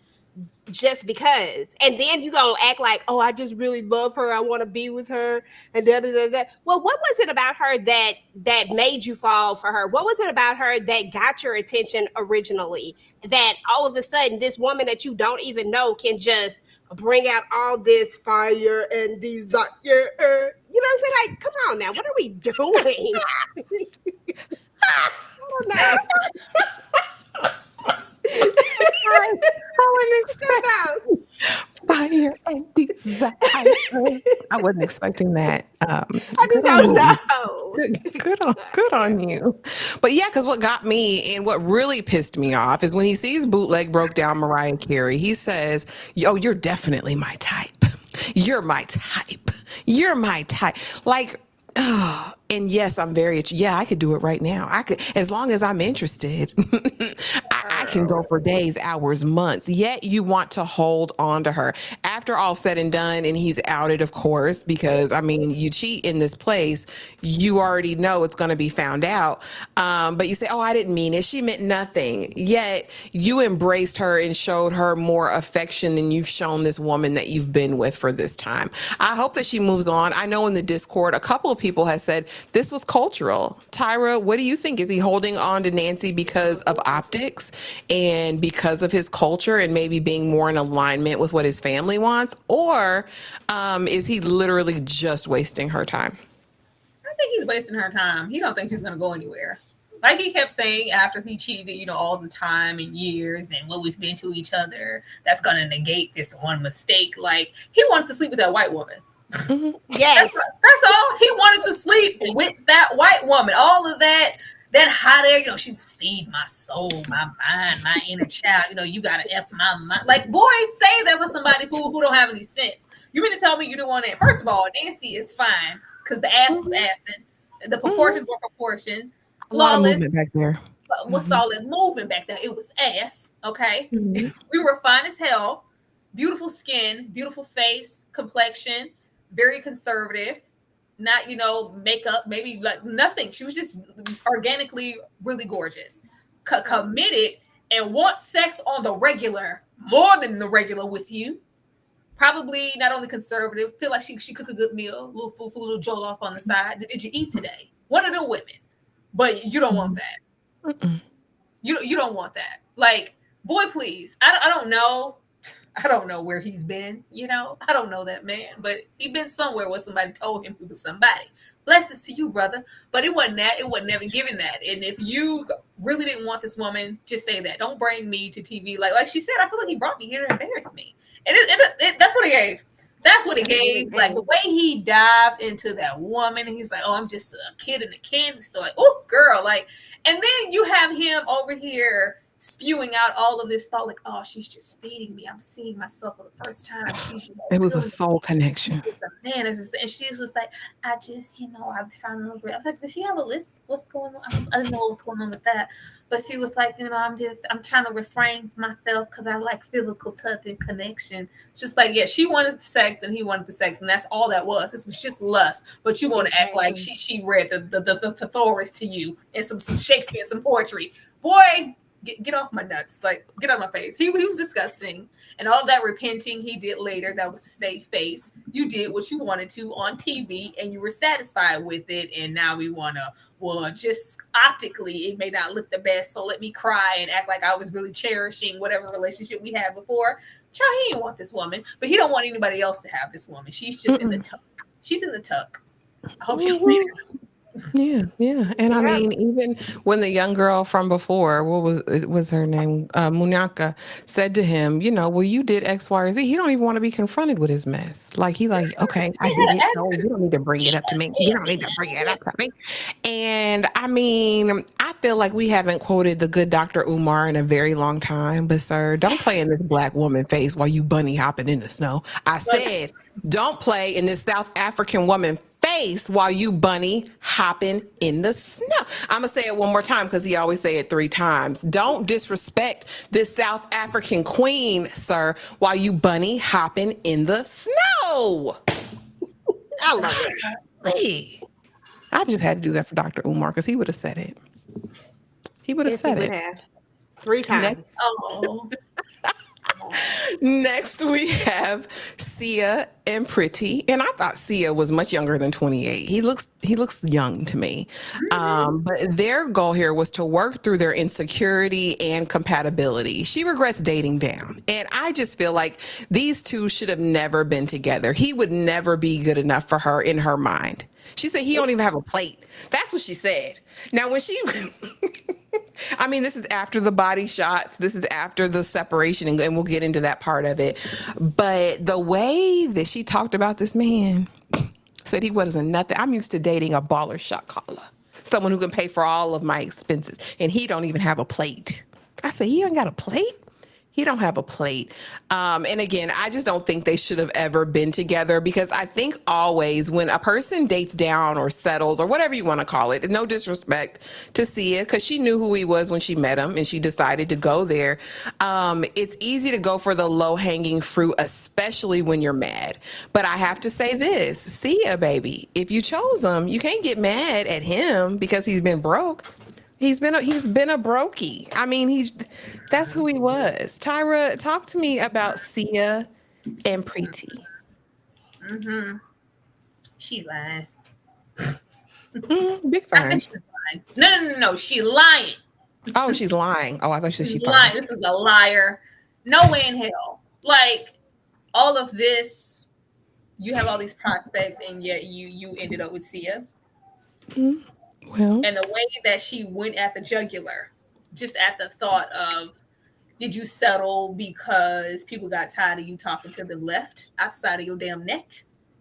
S4: just because. And then you gonna act like, oh, I just really love her, I want to be with her, and da da da da. Well, what was it about her that made you fall for her? What was it about her that got your attention originally, that all of a sudden this woman that you don't even know can just bring out all this fire and desire? You know what I'm saying? Like, come on now, what are we doing? I don't know.
S2: I wasn't expecting fire and desire. I wasn't expecting that.
S4: I just don't know.
S2: Good on you. But yeah, because what got me and what really pissed me off is when he sees Bootleg broke down Mariah Carey, he says, yo, you're definitely my type. You're my type. You're my type. Like, and yes, I could do it right now. I could, as long as I'm interested. I can go for days, hours, months, yet you want to hold on to her. After all said and done, and he's outed, of course, because, I mean, you cheat in this place, you already know it's going to be found out. But you say, oh, I didn't mean it. She meant nothing. Yet you embraced her and showed her more affection than you've shown this woman that you've been with for this time. I hope that she moves on. I know in the Discord, a couple of people have said this was cultural. Tyra, what do you think? Is he holding on to Nancy because of optics and because of his culture and maybe being more in alignment with what his family wants? Or is he literally just wasting her time?
S3: I think he's wasting her time. He don't think she's going to go anywhere. Like he kept saying after he cheated, all the time and years and what we've been to each other, that's going to negate this one mistake. Like, he wants to sleep with that white woman.
S4: Yes.
S3: That's all. He wanted to sleep with that white woman. All of that hot air, she's feed my soul, my mind, my inner child. You gotta F my mind. Like, boys say that with somebody who don't have any sense. You mean to tell me you don't want it? First of all, Nancy is fine. because the ass was assing. The proportions were proportioned.
S2: A lot of movement
S3: Flawless.
S2: back there.
S3: Was solid movement back then. It was ass. Okay.
S2: Mhm.
S3: We were fine as hell. Beautiful skin, beautiful face, complexion, very conservative. Not, makeup, maybe like nothing. She was just organically really gorgeous. Committed and wants sex on the regular, more than the regular with you. Probably not only conservative, feel like she cook a good meal, little food, little jolt off on the side. Did you eat today? One of the women. But you don't want that.
S2: Mm-mm.
S3: You don't want that. Like, boy, please. I don't know. I don't know where he's been. I don't know that man, but he been somewhere where somebody told him he was somebody. Blessings to you, brother. But it wasn't that. It wasn't never given that. And if you really didn't want this woman, just say that. Don't bring me to TV. Like she said, I feel like he brought me here to embarrass me. And that's what he gave. That's what it gave. Like the way he dived into that woman, he's like, "Oh, I'm just a kid in a candy store." Like, "Oh, girl!" Like, and then you have him over here spewing out all of this thought, like, "Oh, she's just feeding me. I'm seeing myself for the first time." She's
S2: It was a soul connection.
S3: Man, and she's just like, "I just, I'm trying to remember." I was like, "Does she have a list? What's going on?" I didn't know what's going on with that, but she was like, I'm trying to refrain from myself because I like physical touch and connection. Just like, yeah, she wanted sex and he wanted the sex, and that's all that was. This was just lust. But you want to act like she read the thesaurus to you and some Shakespeare, some poetry, boy. Get off my nuts. Like, get out of my face. He was disgusting. And all that repenting he did later, that was to save face. You did what you wanted to on TV and you were satisfied with it. And now we want to, well, just optically, it may not look the best. So let me cry and act like I was really cherishing whatever relationship we had before. Child, he didn't want this woman, but he don't want anybody else to have this woman. She's just in the tuck. She's in the tuck. I hope she don't leave.
S2: Yeah. And I mean, even when the young girl from before, was her name? Munaka said to him, well, you did X, Y, or Z. He don't even want to be confronted with his mess. Like, okay, I did it. So you don't need to bring it up to me. You don't need to bring it up to me. And I mean, I feel like we haven't quoted the good Dr. Umar in a very long time, but sir, don't play in this black woman face while you bunny hopping in the snow. I said, don't play in this South African woman face while you bunny hopping in the snow. I'm gonna say it one more time because he always say it 3 times. Don't disrespect this South African queen, sir, while you bunny hopping in the snow.
S4: I love it.
S2: Hey, I just had to do that for Dr. Umar because he would have said it. He would have said it
S4: 3 times.
S3: Oh.
S2: Next, we have Sia and Pretty, and I thought Sia was much younger than 28. He looks young to me. But their goal here was to work through their insecurity and compatibility. She regrets dating down, and I just feel like these two should have never been together. He would never be good enough for her in her mind. She said he don't even have a plate. That's what she said. Now, when she, I mean, this is after the body shots. This is after the separation, and we'll get into that part of it. But the way that she talked about this man, said he wasn't nothing. I'm used to dating a baller shot caller, someone who can pay for all of my expenses, and he don't even have a plate. I said, he ain't got a plate? He don't have a plate. And again, I just don't think they should have ever been together because I think always when a person dates down or settles or whatever you want to call it, no disrespect to Sia because she knew who he was when she met him and she decided to go there. It's easy to go for the low-hanging fruit, especially when you're mad. But I have to say this, Sia, baby, if you chose him, you can't get mad at him because he's been broke. He's been a brokey. I mean, that's who he was. Tyra, talk to me about Sia and Preeti.
S3: Mm-hmm. She lied.
S2: Big
S3: I
S2: fan.
S3: think she's lying. No. She lying.
S2: Oh, she's lying. Oh, I thought she
S3: She's lying. This is a liar. No way in hell. Like all of this, you have all these prospects, and yet you ended up with Sia.
S2: Mm-hmm. Well,
S3: and the way that she went at the jugular, just at the thought of, did you settle because people got tired of you talking to the left outside of your damn neck?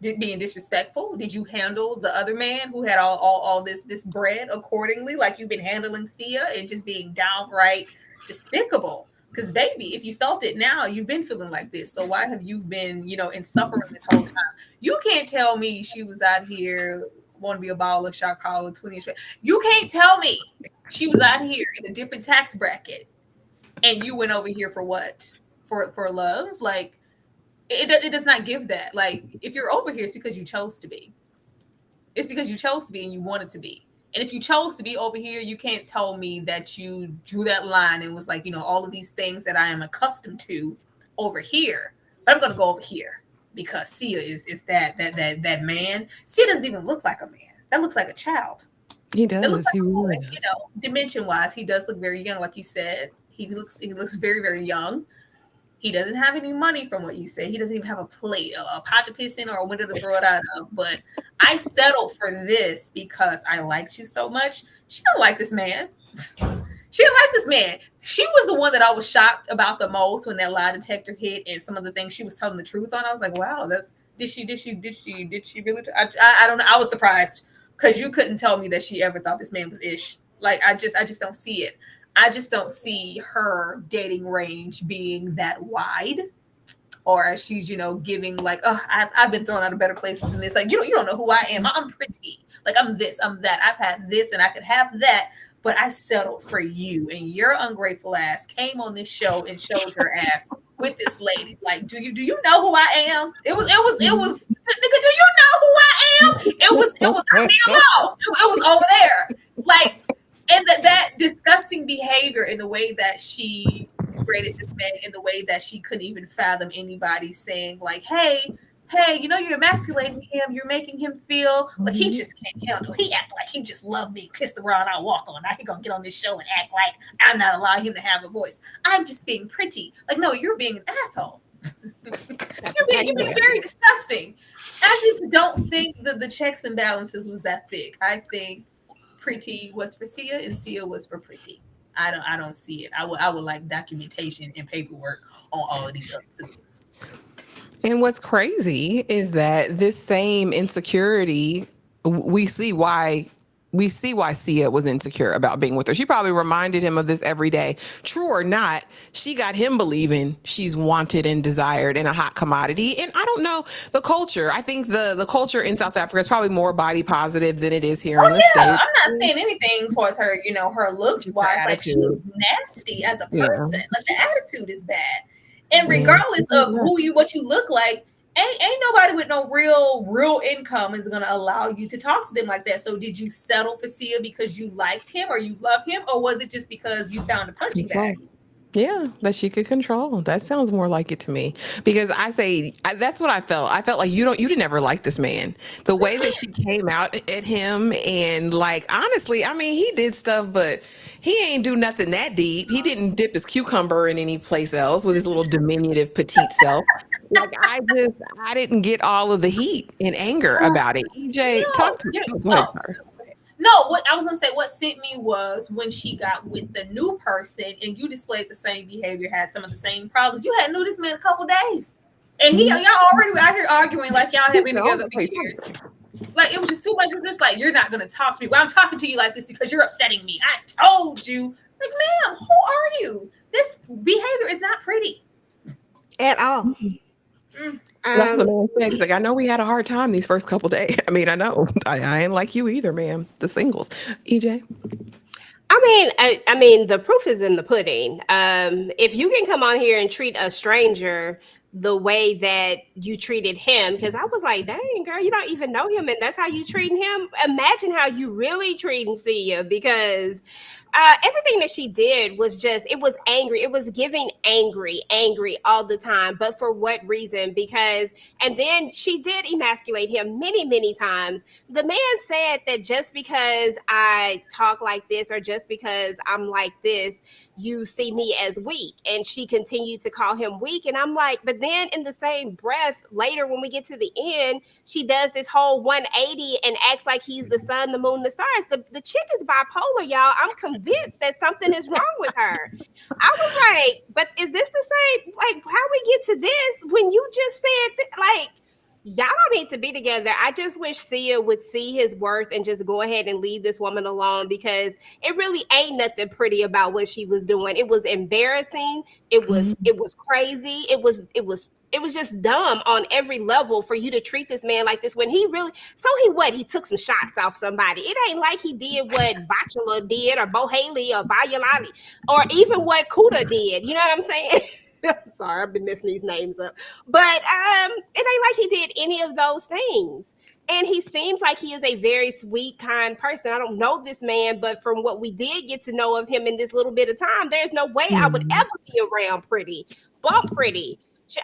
S3: Being disrespectful? Did you handle the other man who had all this bread accordingly, like you've been handling Sia, and just being downright despicable? Because baby, if you felt it now, you've been feeling like this. So why have you been, in suffering this whole time? You can't tell me she was out here want to be a baller, shot caller, 20 years. You can't tell me she was out here in a different tax bracket, and you went over here for what? For love? Like it does not give that. Like if you're over here, it's because you chose to be. It's because you chose to be and you wanted to be. And if you chose to be over here, you can't tell me that you drew that line and was like, all of these things that I am accustomed to over here, but I'm going to go over here because Sia is that man. Sia doesn't even look like a man. That looks like a child.
S2: He does.
S3: It looks like
S2: he
S3: a boy.
S2: really does.
S3: Dimension wise, he does look very young. Like you said, he looks very, very young. He doesn't have any money from what you said. He doesn't even have a plate, a pot to piss in, or a window to throw it out of. But I settled for this because I liked you so much. She don't like this man. She didn't like this man. She was the one that I was shocked about the most when that lie detector hit and some of the things she was telling the truth on. I was like, wow, did she really? I don't know. I was surprised because you couldn't tell me that she ever thought this man was ish. Like I just don't see it. I just don't see her dating range being that wide, or as she's, giving like, oh, I've been thrown out of better places than this. Like, you don't know who I am. I'm pretty. Like, I'm this, I'm that. I've had this and I could have that, but I settled for you. And your ungrateful ass came on this show and showed her ass with this lady. Like, do you know who I am? It was, nigga, do you know who I am? It was leave me alone. It was over there. Like, and that disgusting behavior in the way that she degraded this man, in the way that she couldn't even fathom anybody saying like, hey, you're emasculating him. You're making him feel like he just can't handle. He act like he just loved me, kiss the ground I walk on. Now he gonna get on this show and act like I'm not allowing him to have a voice. I'm just being pretty. Like, no, you're being an asshole. you're being very disgusting. I just don't think that the checks and balances was that thick. I think pretty was for Sia and Sia was for pretty. I don't see it. I would like documentation and paperwork on all of these other suits.
S2: And what's crazy is that this same insecurity, we see why Sia was insecure about being with her. She probably reminded him of this every day. True or not, she got him believing she's wanted and desired and a hot commodity. And I don't know the culture. I think the culture in South Africa is probably more body positive than it is here in the States.
S3: I'm not saying anything towards her, her looks wise. Like, she's nasty as a person. Yeah. Like, the attitude is bad. And regardless of what you look like, ain't nobody with no real income is gonna allow you to talk to them like that. So did you settle for Sia because you liked him or you love him, or was it just because you found a punching bag?
S2: Yeah, that she could control. That sounds more like it to me, because that's what I felt. I felt like you didn't ever like this man. The way that she came out at him, and like, honestly, I mean, he did stuff, but he ain't do nothing that deep. He didn't dip his cucumber in any place else with his little diminutive petite self. Like, I didn't get all of the heat and anger about it. EJ, talk to me. Go ahead, sorry.
S3: No, what I was gonna say, what sent me was when she got with the new person and you displayed the same behavior, had some of the same problems. You had knew this man a couple days, and y'all already out here arguing like y'all have been together for years. Like, it was just too much. It's just like, you're not gonna talk to me. Well, I'm talking to you like this because you're upsetting me. I told you. Like, ma'am, who are you? This behavior is not pretty
S4: at all.
S2: That's what man said. He's like, I know we had a hard time these first couple days. I mean, I know. I ain't like you either, ma'am. The singles. EJ?
S4: I mean, the proof is in the pudding. If you can come on here and treat a stranger the way that you treated him, because I was like, dang, girl, you don't even know him, and that's how you treating him. Imagine how you really treating Sia, because everything that she did was just, it was angry. It was giving angry all the time. But for what reason? Because, and then she did emasculate him many, many times. The man said that just because I talk like this, or just because I'm like this, you see me as weak. And she continued to call him weak. And I'm like, but then in the same breath, later when we get to the end, she does this whole 180 and acts like he's the sun, the moon, the stars. The chick is bipolar, y'all. I'm convinced that something is wrong with her. I was like, but is this the same? Like, how we get to this when you just said like, y'all don't need to be together. I just wish Sia would see his worth and just go ahead and leave this woman alone, because it really ain't nothing pretty about what she was doing. It was embarrassing. It was crazy. It was just dumb on every level for you to treat this man like this when he really, so he took some shots off somebody. It ain't like he did what Bohlale did or Bohlale or Bohlale or even what Kuda did. You know what I'm saying? Sorry, I've been messing these names up. But it ain't like he did any of those things. And he seems like he is a very sweet, kind person. I don't know this man, but from what we did get to know of him in this little bit of time, there's no way I would ever be around Pretty.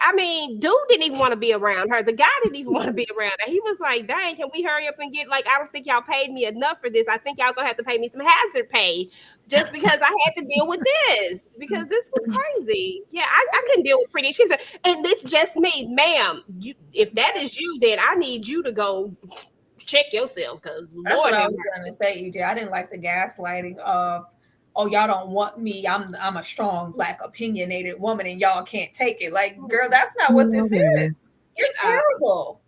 S4: I mean, dude didn't even want to be around her. The guy didn't even want to be around her. He was like, dang, can we hurry up and get, like, I don't think y'all paid me enough for this. I think y'all gonna have to pay me some hazard pay just because I had to deal with this, because this was crazy. Yeah, I couldn't deal with Pretty. She was like, and it's just me, ma'am. If that is you, then I need you to go check yourself, because
S3: that's what I was going to say, EJ. I didn't like the gaslighting of, oh, y'all don't want me. I'm a strong, Black, opinionated woman, and y'all can't take it. Like, girl, that's not what this is. You're terrible.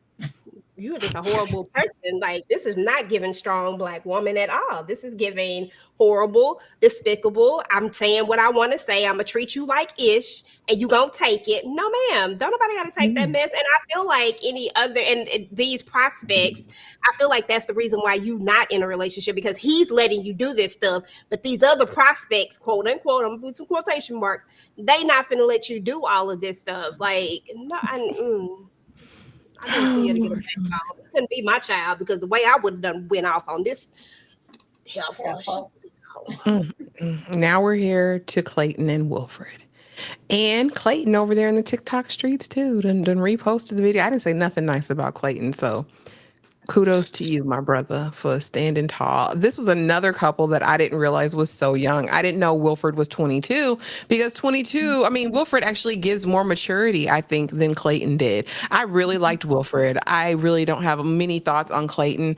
S4: You're just a horrible person. Like, this is not giving strong Black woman at all. This is giving horrible, despicable. I'm saying what I want to say. I'm gonna treat you like ish, and you gonna take it. No, ma'am. Don't nobody gotta take that mess. And I feel like any other, and these prospects, I feel like that's the reason why you not in a relationship, because he's letting you do this stuff. But these other prospects, quote unquote, I'm gonna put some quotation marks, they not finna let you do all of this stuff. Like, no, I didn't see her to get a back off. It couldn't be my child, because the way I would have done went off on this.
S2: Now we're here to Clayton and Wilfred. And Clayton over there in the TikTok streets too. Done reposted the video. I didn't say nothing nice about Clayton, so kudos to you, my brother, for standing tall. This was another couple that I didn't realize was so young. I didn't know Wilfred was 22, because 22, I mean, Wilfred actually gives more maturity, I think, than Clayton did. I really liked Wilfred. I really don't have many thoughts on Clayton.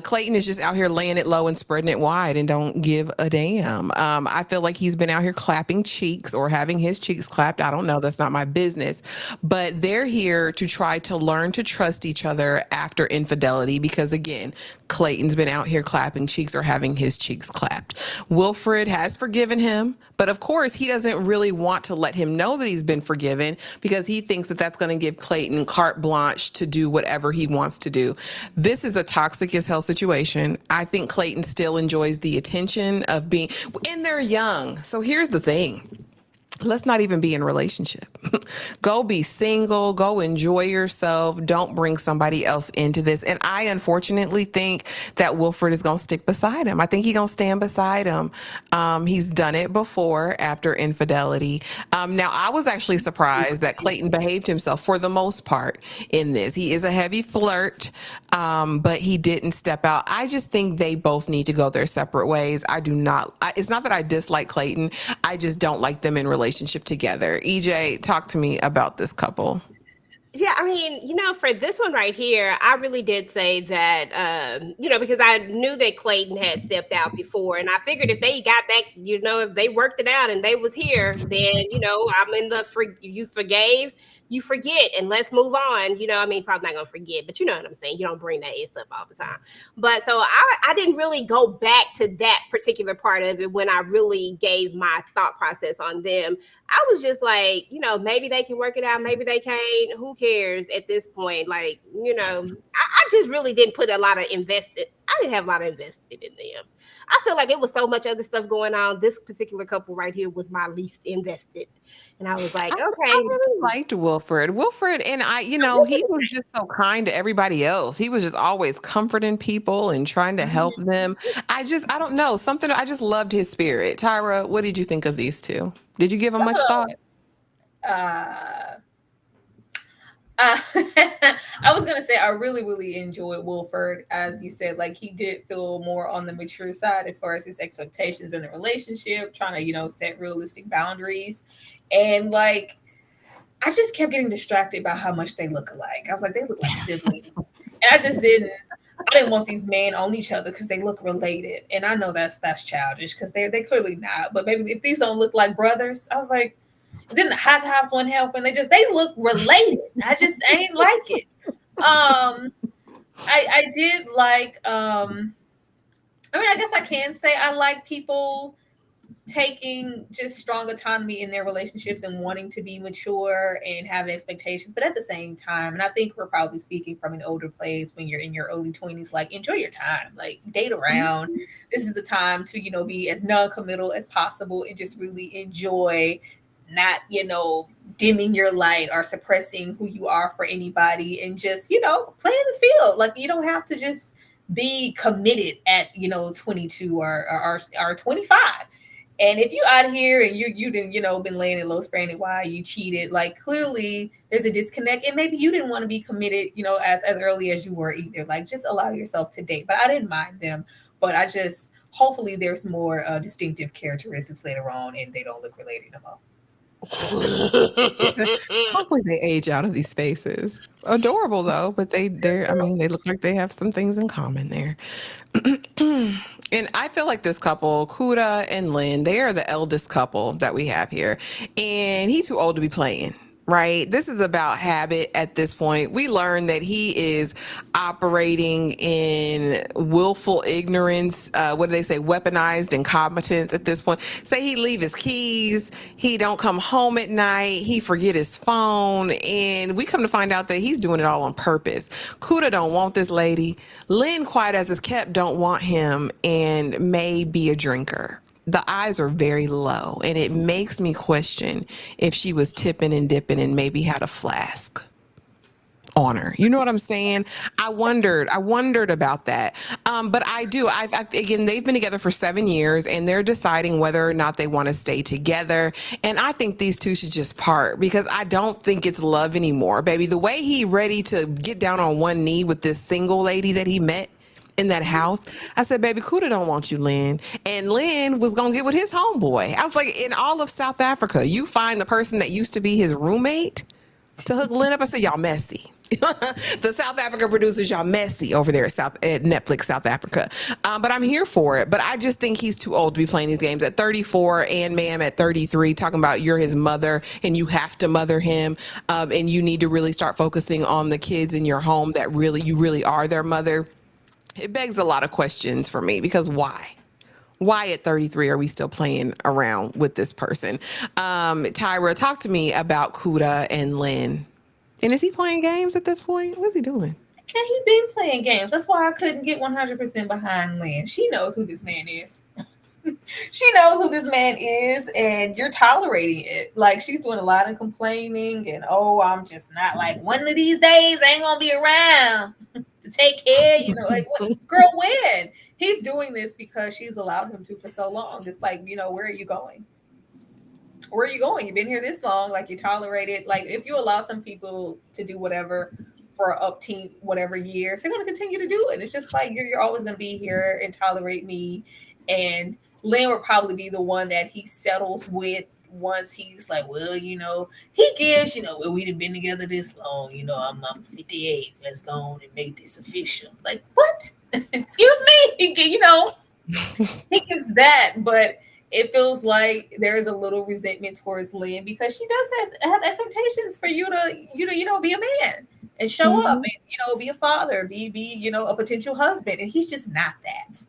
S2: Clayton is just out here laying it low and spreading it wide and don't give a damn. I feel like he's been out here clapping cheeks or having his cheeks clapped. I don't know. That's not my business. But they're here to try to learn to trust each other after infidelity. Because again, Clayton's been out here clapping cheeks or having his cheeks clapped. Wilfred has forgiven him, but of course he doesn't really want to let him know that he's been forgiven, because he thinks that that's going to give Clayton carte blanche to do whatever he wants to do. This is a toxic as hell situation. I think Clayton still enjoys the attention of being, and they're young. So here's the thing. Let's not even be in a relationship. Go be single, go enjoy yourself. Don't bring somebody else into this. And I unfortunately think that Wilfred is going to stick beside him. I think he's going to stand beside him. He's done it before after infidelity. Now, I was actually surprised that Clayton behaved himself for the most part in this. He is a heavy flirt, but he didn't step out. I just think they both need to go their separate ways. It's not that I dislike Clayton. I just don't like them in relationship together. EJ, talk to me about this couple.
S4: Yeah, I mean, for this one right here, I really did say that, because I knew that Clayton had stepped out before, and I figured if they got back, if they worked it out and they was here, then, I'm in you forgave, you forget, and let's move on. Probably not going to forget, but you know what I'm saying? You don't bring that ass up all the time. But so I didn't really go back to that particular part of it when I really gave my thought process on them. I was just like, maybe they can work it out. Maybe they can't. Who cares at this point? Like, I just really didn't put a lot of invested. I didn't have a lot of invested in them. I feel like it was so much other stuff going on. This particular couple right here was my least invested. And I was like, okay.
S2: I really liked Wilfred. Wilfred, and he was just so kind to everybody else. He was just always comforting people and trying to help them. I don't know, something, I just loved his spirit. Tyra, what did you think of these two? Did you give them much thought?
S3: I was going to say I really, really enjoyed Wilfred. As you said, like, he did feel more on the mature side as far as his expectations in the relationship, trying to, set realistic boundaries. And, like, I just kept getting distracted by how much they look alike. I was like, they look like siblings. And I didn't want these men on each other because they look related. And I know that's childish because they're clearly not. But maybe if these don't look like brothers, I was like, and then the hot tops wasn't helping. They look related. I just ain't like it. Um, I did like. I mean, I guess I can say I like people taking just strong autonomy in their relationships and wanting to be mature and have expectations, but at the same time, and I think we're probably speaking from an older place when you're in your early 20s, like enjoy your time, like date around. This is the time to, be as non-committal as possible and just really enjoy, not, dimming your light or suppressing who you are for anybody, and just, play in the field. Like you don't have to just be committed at 22 or 25. And if you out here and you didn't, been laying in low spanning while you cheated, like clearly there's a disconnect, and maybe you didn't want to be committed, as early as you were either. Like just allow yourself to date. But I didn't mind them. But I just hopefully there's more distinctive characteristics later on, and they don't look related no more.
S2: Hopefully they age out of these spaces. Adorable though, but they look like they have some things in common there. And I feel like this couple, Kuda and Lynn, they are the eldest couple that we have here. And he's too old to be playing. Right? This is about habit at this point. We learned that he is operating in willful ignorance. What do they say? Weaponized incompetence at this point. Say he leave his keys. He don't come home at night. He forget his phone. And we come to find out that he's doing it all on purpose. Kuda don't want this lady. Lynn, quiet as is kept, don't want him and may be a drinker. The eyes are very low, and it makes me question if she was tipping and dipping and maybe had a flask on her. You know what I'm saying? I wondered about that. But I do. Again, they've been together for 7 years, and they're deciding whether or not they want to stay together. And I think these two should just part, because I don't think it's love anymore, baby. The way he ready to get down on one knee with this single lady that he met in that house, I said, baby, Kuda don't want you, Lynn. And Lynn was going to get with his homeboy. I was like, in all of South Africa, you find the person that used to be his roommate to hook Lynn up. I said, y'all messy. The South Africa producers, y'all messy over there at Netflix South Africa. But I'm here for it. But I just think he's too old to be playing these games at 34, and ma'am at 33, talking about you're his mother and you have to mother him. And you need to really start focusing on the kids in your home that you really are their mother. It begs a lot of questions for me, because why? Why at 33 are we still playing around with this person? Tyra, talk to me about Kuda and Lynn. And is he playing games at this point? What's he doing?
S3: And he been playing games. That's why I couldn't get 100% behind Lynn. She knows who this man is. She knows who this man is, and you're tolerating it. Like, she's doing a lot of complaining and, I'm just not, like, one of these days I ain't gonna be around to take care, like, what, girl, when? He's doing this because she's allowed him to for so long. It's like, where are you going? Where are you going? You've been here this long, like, you tolerate it. Like, if you allow some people to do whatever for up to whatever years, they're going to continue to do it. It's just like, you're always going to be here and tolerate me. And Lynn would probably be the one that he settles with once he's like, well, he gives, well, we've been together this long, I'm 58. Let's go on and make this official. Like, what? Excuse me? He gives that, but it feels like there is a little resentment towards Lynn, because she does have expectations for you to, be a man and show up and, be a father, be, a potential husband. And he's just not that.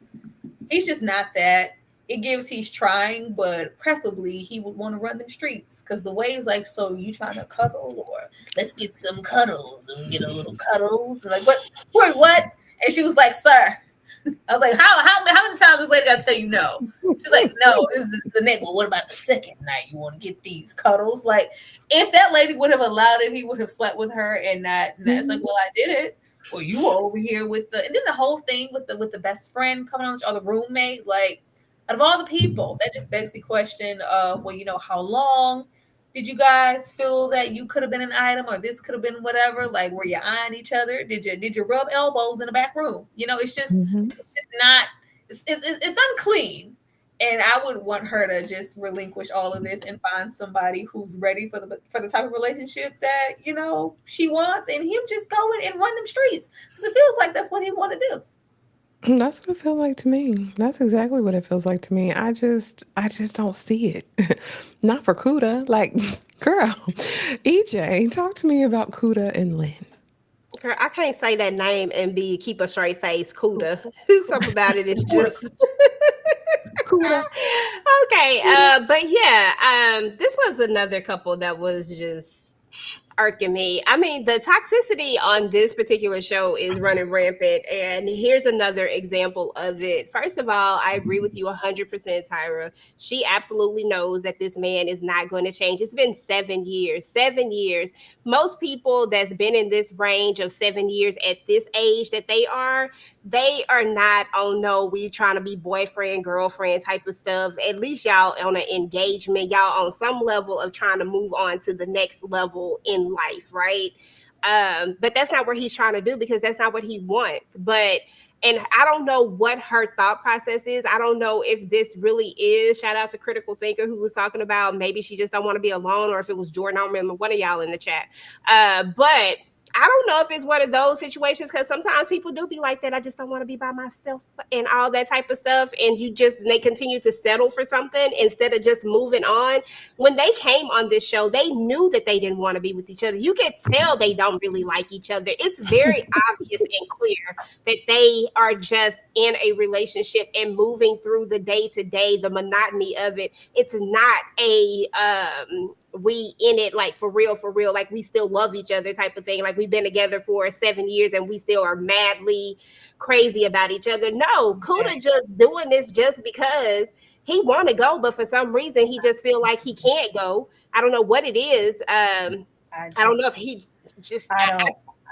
S3: He's just not that. It gives he's trying, but preferably he would want to run them streets, because the way he's like, so you trying to cuddle, or let's get some cuddles and get a little cuddles. And like, what? And she was like, sir. I was like, how many times this lady got to tell you no? She's like, no, this is the next. Well, what about the second night? You want to get these cuddles? Like, if that lady would have allowed it, he would have slept with her and not. And it's like, well, I did it. Well, you were over here with and then the whole thing with the best friend coming on, or the roommate. Like, out of all the people, that just begs the question of, well, how long did you guys feel that you could have been an item, or this could have been whatever? Like, were you eyeing each other? Did you rub elbows in the back room? It's just not. It's unclean. And I would want her to just relinquish all of this and find somebody who's ready for the type of relationship that, she wants, and him just go and run them streets, because it feels like that's what he want to do.
S2: That's what it feels like to me. That's exactly what it feels like to me. I just don't see it. Not for Kuda. Like, girl, EJ, talk to me about Kuda and Lynn.
S4: Girl, I can't say that name and be keep a straight face. Kuda. Something about it is just
S2: Kuda.
S4: okay. But yeah, this was another couple that was just irking me. I mean, the toxicity on this particular show is running rampant. And here's another example of it. First of all, I agree with you 100%, Tyra. She absolutely knows that this man is not going to change. It's been 7 years. 7 years. Most people that's been in this range of 7 years at this age that they are not on no, we trying to be boyfriend, girlfriend type of stuff. At least y'all on an engagement, y'all on some level of trying to move on to the next level in life, right? But that's not what he's trying to do because that's not what he wants. But and I don't know what her thought process is. I don't know if this really is. Shout out to Critical Thinker who was talking about maybe she just don't want to be alone, or if it was Jordan. I don't remember one of y'all in the chat. But I don't know if it's one of those situations because sometimes people do be like that. I just don't want to be by myself and all that type of stuff. And they continue to settle for something instead of just moving on. When they came on this show, they knew that they didn't want to be with each other. You can tell they don't really like each other. It's very obvious and clear that they are just in a relationship and moving through the day to day, the monotony of it. It's not a we in it like for real, like we still love each other type of thing. Like we've been together for 7 years and we still are madly crazy about each other. No, Kuda just doing this just because he want to go, but for some reason he just feel like he can't go. I don't know what it is. I don't know if he just.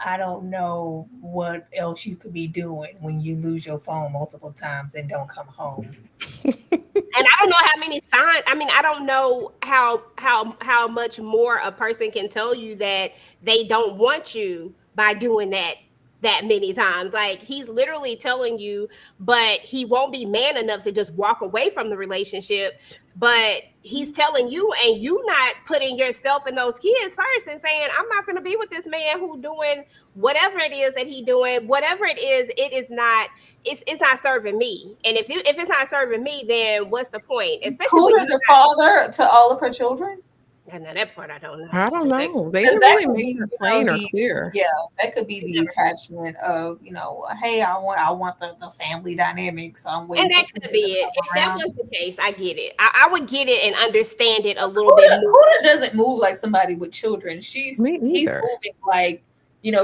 S3: I don't know what else you could be doing when you lose your phone multiple times and don't come home.
S4: And I don't know how many signs. I mean, I don't know how much more a person can tell you that they don't want you by doing that many times. Like he's literally telling you, but he won't be man enough to just walk away from the relationship. But he's telling you, and you not putting yourself and those kids first and saying, I'm not going to be with this man who doing whatever it is that he doing, whatever it is not, it's not serving me. And if it's not serving me, then what's the point?
S3: Especially when you're the father to all of her children.
S4: And that part I don't know.
S2: I don't know. They didn't really make it plain or clear.
S3: Yeah, that could be the attachment of, hey, I want the family dynamic. So I'm waiting.
S4: And that could be it. If that was the case, I get it. I would get it and understand it a little bit more.
S3: Kuda doesn't move like somebody with children. He's moving like,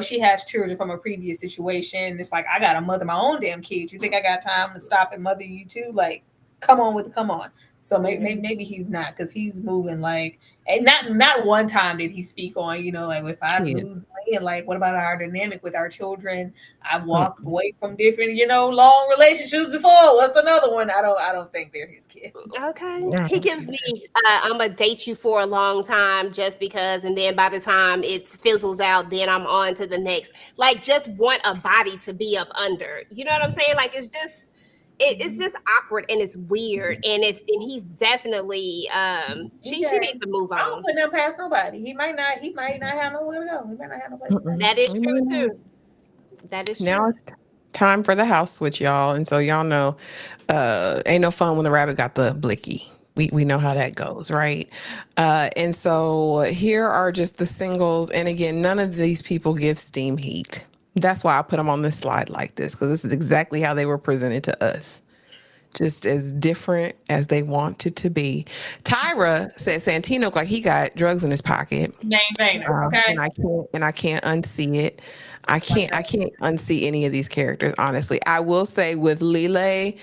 S3: she has children from a previous situation. It's like, I gotta mother my own damn kids. You think I got time to stop and mother you too? Like, come on. So maybe he's not, because he's moving like, and not one time did he speak on, like if I lose Lynn, like what about our dynamic with our children? I walked away from different, long relationships before. What's another one? I don't think they're his kids.
S4: Okay. He gives me I'm gonna date you for a long time just because, and then by the time it fizzles out, then I'm on to the next. Like just want a body to be up under. You know what I'm saying? Like it's just awkward and it's weird and he's definitely she needs to move on.
S3: I don't put him past nobody. He might not have nowhere to go. He might not have no place to go.
S4: That is true too. That is true.
S2: Now it's time for the house switch, y'all. And so y'all know ain't no fun when the rabbit got the blicky. We know how that goes, right? And so here are just the singles. And again, none of these people give steam heat. That's why I put them on this slide like this, because this is exactly how they were presented to us. Just as different as they wanted to be. Tyra said Santino looked like he got drugs in his pocket.
S3: Okay.
S2: And I can't unsee it. I can't unsee any of these characters, honestly. I will say with Lile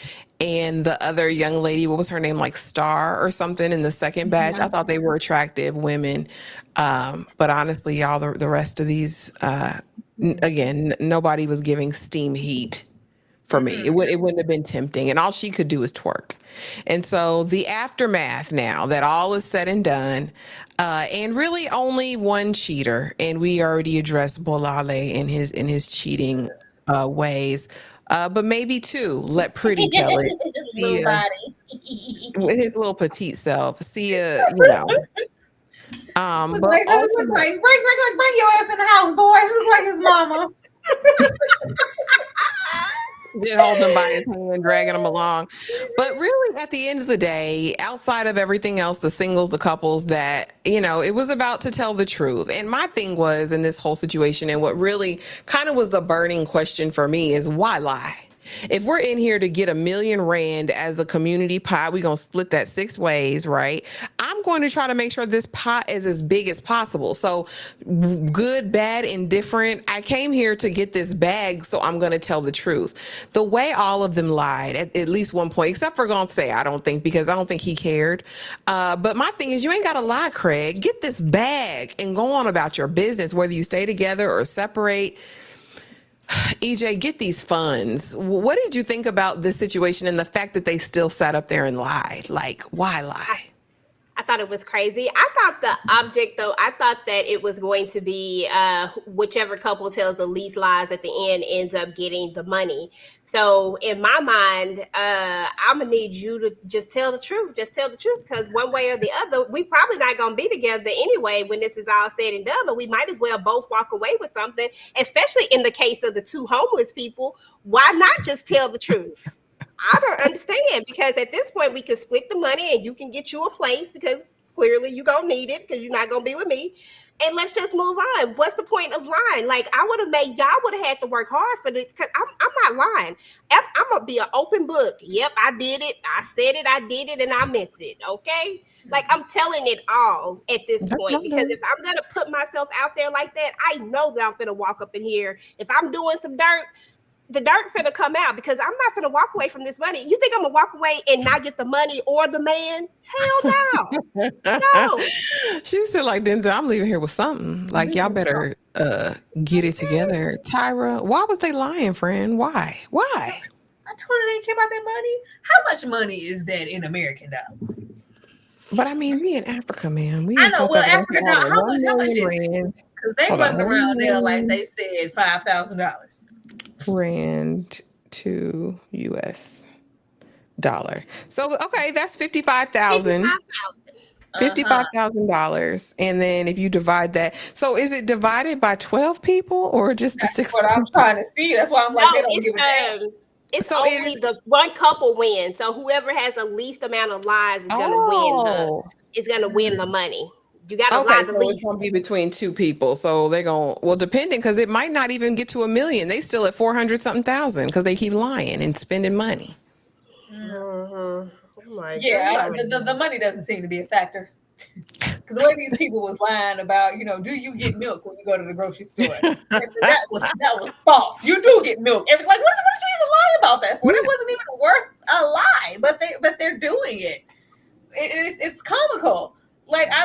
S2: and the other young lady, what was her name, like Star or something in the second batch, I thought they were attractive women. But honestly, y'all, the rest of these, again, nobody was giving steam heat for me. It wouldn't have been tempting. And all she could do is twerk. And so the aftermath now that all is said and done, and really only one cheater, and we already addressed Bohlale in his cheating ways. But maybe two. Let Pretty tell it.
S3: Little body.
S2: With his little petite self. Sia,
S3: but like, bring your ass in the house, boy. He look like his mama.
S2: Been holding him by his hand, dragging him along. But really, at the end of the day, outside of everything else, the singles, the couples, that, it was about to tell the truth. And my thing was in this whole situation, and what really kind of was the burning question for me is, why lie? If we're in here to get R1,000,000 as a community pot, we're going to split that 6 ways, right? I'm going to try to make sure this pot is as big as possible. So good, bad, indifferent, I came here to get this bag, so I'm going to tell the truth. The way all of them lied at least one point, except for Gontse, I don't think, because I don't think he cared. But my thing is, you ain't got to lie, Craig. Get this bag and go on about your business, whether you stay together or separate. EJ, get these funds. What did you think about this situation and the fact that they still sat up there and lied? Like, why lie?
S4: I thought it was crazy. I thought the object, though, I thought that it was going to be whichever couple tells the least lies at the end ends up getting the money. So in my mind, I'm going to need you to just tell the truth. Just tell the truth, because one way or the other, we probably not going to be together anyway when this is all said and done. But we might as well both walk away with something, especially in the case of the 2 homeless people. Why not just tell the truth? I don't understand, because at this point we can split the money and you can get you a place, because clearly you're going to need it because you're not going to be with me. And let's just move on. What's the point of lying? Like, y'all would have had to work hard for this, because I'm not lying. I'm going to be an open book. Yep, I did it. I said it. I did it. And I meant it. Okay? Like, I'm telling it all at this point, because if I'm going to put myself out there like that, I know that I'm going to walk up in here. If I'm doing some dirt, the dirt finna come out, because I'm not finna walk away from this money. You think I'm gonna walk away and not get the money or the man? Hell no. No.
S2: She said, like, Denzel, I'm leaving here with something. Like, y'all better get it together. Tyra, why was they lying, friend? Why?
S3: I told her they didn't care about that money. How much money is that in American dollars?
S2: But I mean, we in Africa, man.
S3: I know. Well, Africa now, how much is it? Because they running around there like they said $5,000.
S2: Rand to US dollar. So okay, that's $55,000. $55,000. And then if you divide that, so is it divided by 12 people or just the 6?
S3: What I'm trying to see. That's why I'm like, they don't give a damn.
S4: It's so only the one couple wins. So whoever has the least amount of lies is gonna win the money. You got to lie the least.
S2: It's going to be between 2 people. So they're going, well, depending, because it might not even get to $1 million. They still at 400-something thousand because they keep lying and spending money.
S3: Mm-hmm. Oh yeah, the money doesn't seem to be a factor. Because the way these people was lying about, do you get milk when you go to the grocery store? that was false. You do get milk. Everyone's like, what did you even lie about that for? That wasn't even worth a lie, but they're doing it. It's comical. Like, I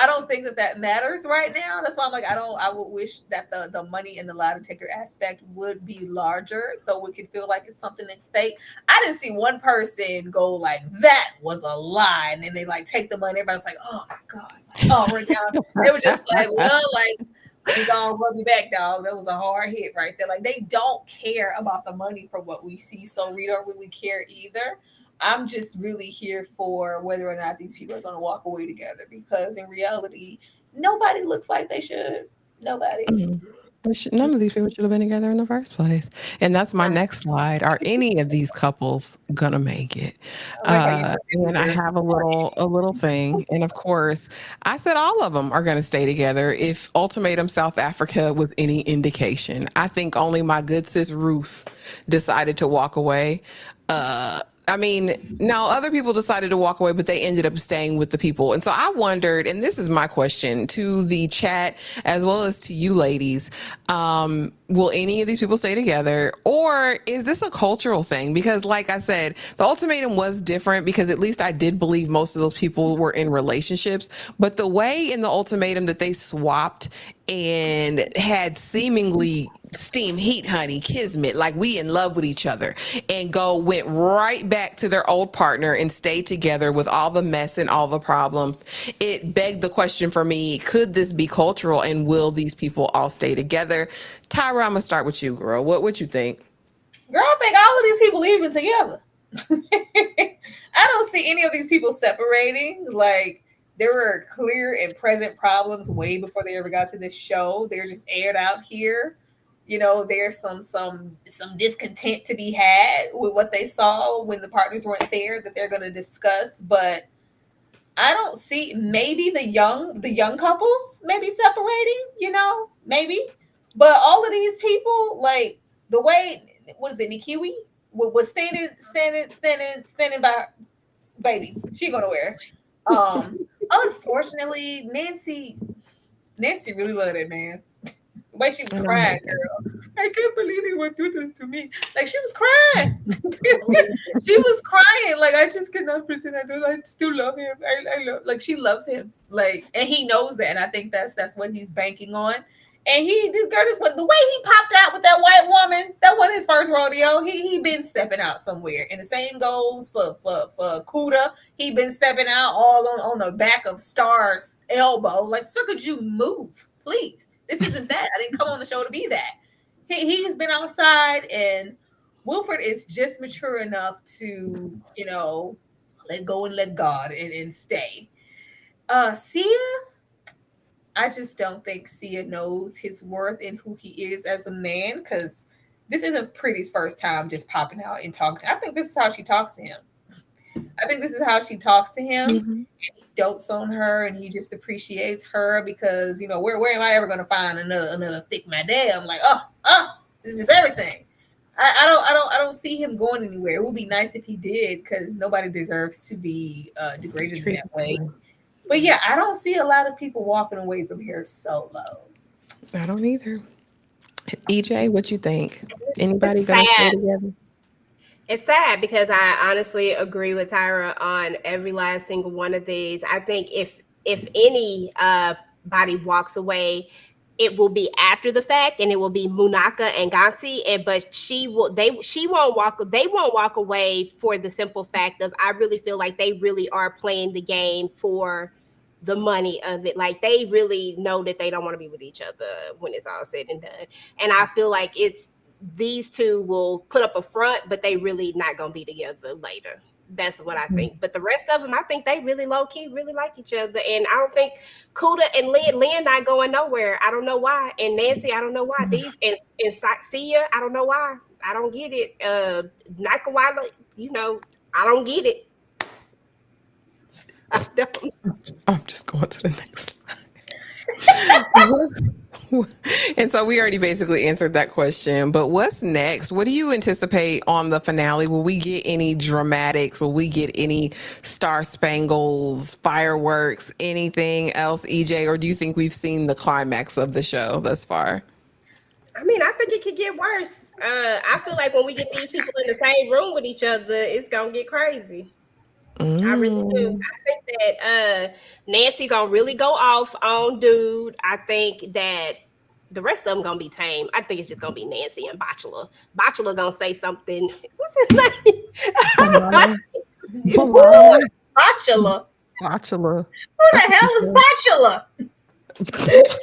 S3: don't think that matters right now. That's why I'm like, I would wish that the money in the lie detector aspect would be larger, so we could feel like it's something at stake. I didn't see one person go like, that was a lie, and then they like take the money. Everybody's like, oh my God, like, oh, we're down. They were just like, well, like, we gonna rub you back, dog. That was a hard hit right there. Like, they don't care about the money for what we see, so we don't really care either. I'm just really here for whether or not these people are going to walk away together, because in reality, nobody looks like they should. Nobody.
S2: Mm-hmm. None of these people should have been together in the first place. And that's my next slide. Are any of these couples going to make it? And I have a little thing. And of course, I said all of them are going to stay together if Ultimatum South Africa was any indication. I think only my good sis Ruth decided to walk away. I mean, now other people decided to walk away, but they ended up staying with the people. And so I wondered, and this is my question to the chat as well as to you ladies, will any of these people stay together, or is this a cultural thing? Because like I said, the ultimatum was different because at least I did believe most of those people were in relationships, but the way in the ultimatum that they swapped and had seemingly steam, heat, honey, kismet, like we in love with each other, and went right back to their old partner and stayed together with all the mess and all the problems. It begged the question for me, could this be cultural, and will these people all stay together? Tyra, I'm gonna start with you, girl. What you think?
S3: Girl, I think all of these people leaving together. I don't see any of these people separating. Like, there were clear and present problems way before they ever got to this show. They're just aired out here. there's some discontent to be had with what they saw when the partners weren't there that they're going to discuss. But I don't see, maybe the young couples maybe separating, maybe. But all of these people, like the way, what is it, Nikiwe was standing by, baby, she going to wear. Unfortunately, Nancy really loved it, man. The way she was crying, girl. I can't believe he would do this to me. Like, she was crying. She was crying. Like, I just cannot pretend I still love him. I love, like, she loves him. Like, and he knows that. And I think that's what he's banking on. And the way he popped out with that white woman, that wasn't his first rodeo. He been stepping out somewhere. And the same goes for Kuda. He been stepping out all on the back of Star's elbow. Like, sir, could you move, please? This isn't that. I didn't come on the show to be that. He's been outside, and Wilfred is just mature enough to, let go and let God and stay. Sia, I just don't think Sia knows his worth and who he is as a man, because this isn't Pretty's first time just popping out and talking. I think this is how she talks to him.
S2: Mm-hmm.
S3: He dotes on her, and he just appreciates her because, where am I ever going to find another thick madam? Like, this is everything. I don't see him going anywhere. It would be nice if he did, because nobody deserves to be degraded in that way. But yeah, I don't see a lot of people walking away from here solo.
S2: I don't either. EJ, what you think? Anybody gonna stay together?
S4: It's sad because I honestly agree with Tyra on every last single one of these. I think if any body walks away, it will be after the fact, and it will be Munaka and Gontse. But they won't walk away for the simple fact of, I really feel like they really are playing the game for the money of it. Like, they really know that they don't want to be with each other when it's all said and done. And I feel like these two will put up a front, but they really not gonna be together later. That's what I think. But the rest of them, I think they really low key really like each other. And I don't think Kuda and Lynn not going nowhere. I don't know why. And Nancy, I don't know why. These and Sia, I don't know why. I don't get it. Nakawala, I don't get it. I don't.
S2: I'm just going to the next slide. And so we already basically answered that question, but what's next? What do you anticipate on the finale? Will we get any dramatics? Will we get any Star Spangles, fireworks, anything else, EJ? Or do you think we've seen the climax of the show thus far?
S4: I mean, I think it could get worse. I feel like when we get these people in the same room with each other, it's gonna get crazy. I really do. I think that Nancy gonna really go off on dude. I think that the rest of them gonna be tame. I think it's just gonna be Nancy and Bohlale. Bohlale gonna say something. What's his name?
S2: Bohlale.
S3: Bohlale.
S2: Bohlale.
S3: Who the hell is Bohlale? Bohlale.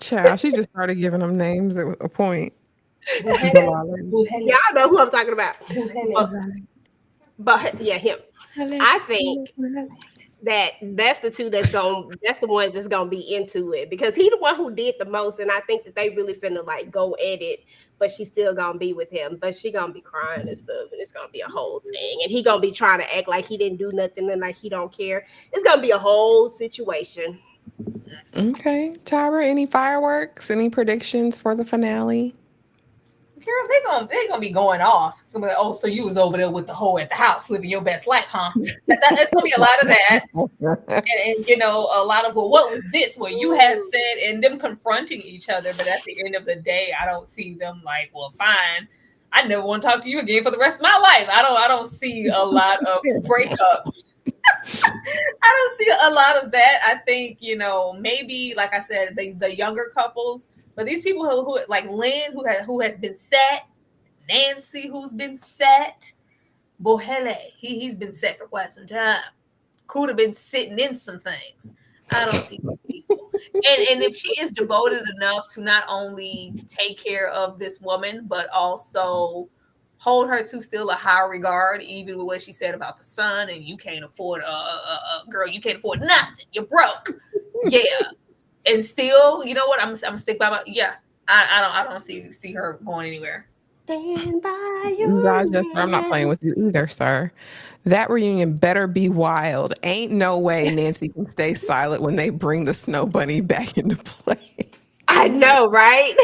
S2: Child, she just started giving them names at a point.
S4: Y'all know who I'm talking about. But yeah, him. I think that's the ones that's gonna be into it, because he the one who did the most, and I think that they really finna like go at it, but she's still gonna be with him, but she gonna be crying and stuff, and it's gonna be a whole thing, and he gonna be trying to act like he didn't do nothing and like he don't care. It's gonna be a whole situation.
S2: Okay, Tyra, any fireworks? Any predictions for the finale?
S3: Girl, they gonna be going off. It's gonna be like, oh, so you was over there with the hoe at the house living your best life, huh? It's gonna be a lot of that, and a lot of, well, what was this? What you had said, and them confronting each other. But at the end of the day, I don't see them like, well, fine, I never want to talk to you again for the rest of my life. I don't see a lot of breakups. I don't see a lot of that. I think maybe, like I said, the younger couples. But these people who like Lynn, who has been set, Nancy, who's been set, Bohlale, he's been set for quite some time. Could have been sitting in some things. I don't see those people. And if she is devoted enough to not only take care of this woman, but also hold her to still a high regard, even with what she said about the son, and you can't afford girl, you can't afford nothing. You're broke. Yeah. And still, you know what? I'm gonna stick by my I don't see her going anywhere.
S4: Stand by your
S2: Rochester, I'm not playing
S4: man.
S2: with you either, sir. That reunion better be wild. Ain't no way Nancy can stay silent when they bring the snow bunny back into play.
S4: I know, right?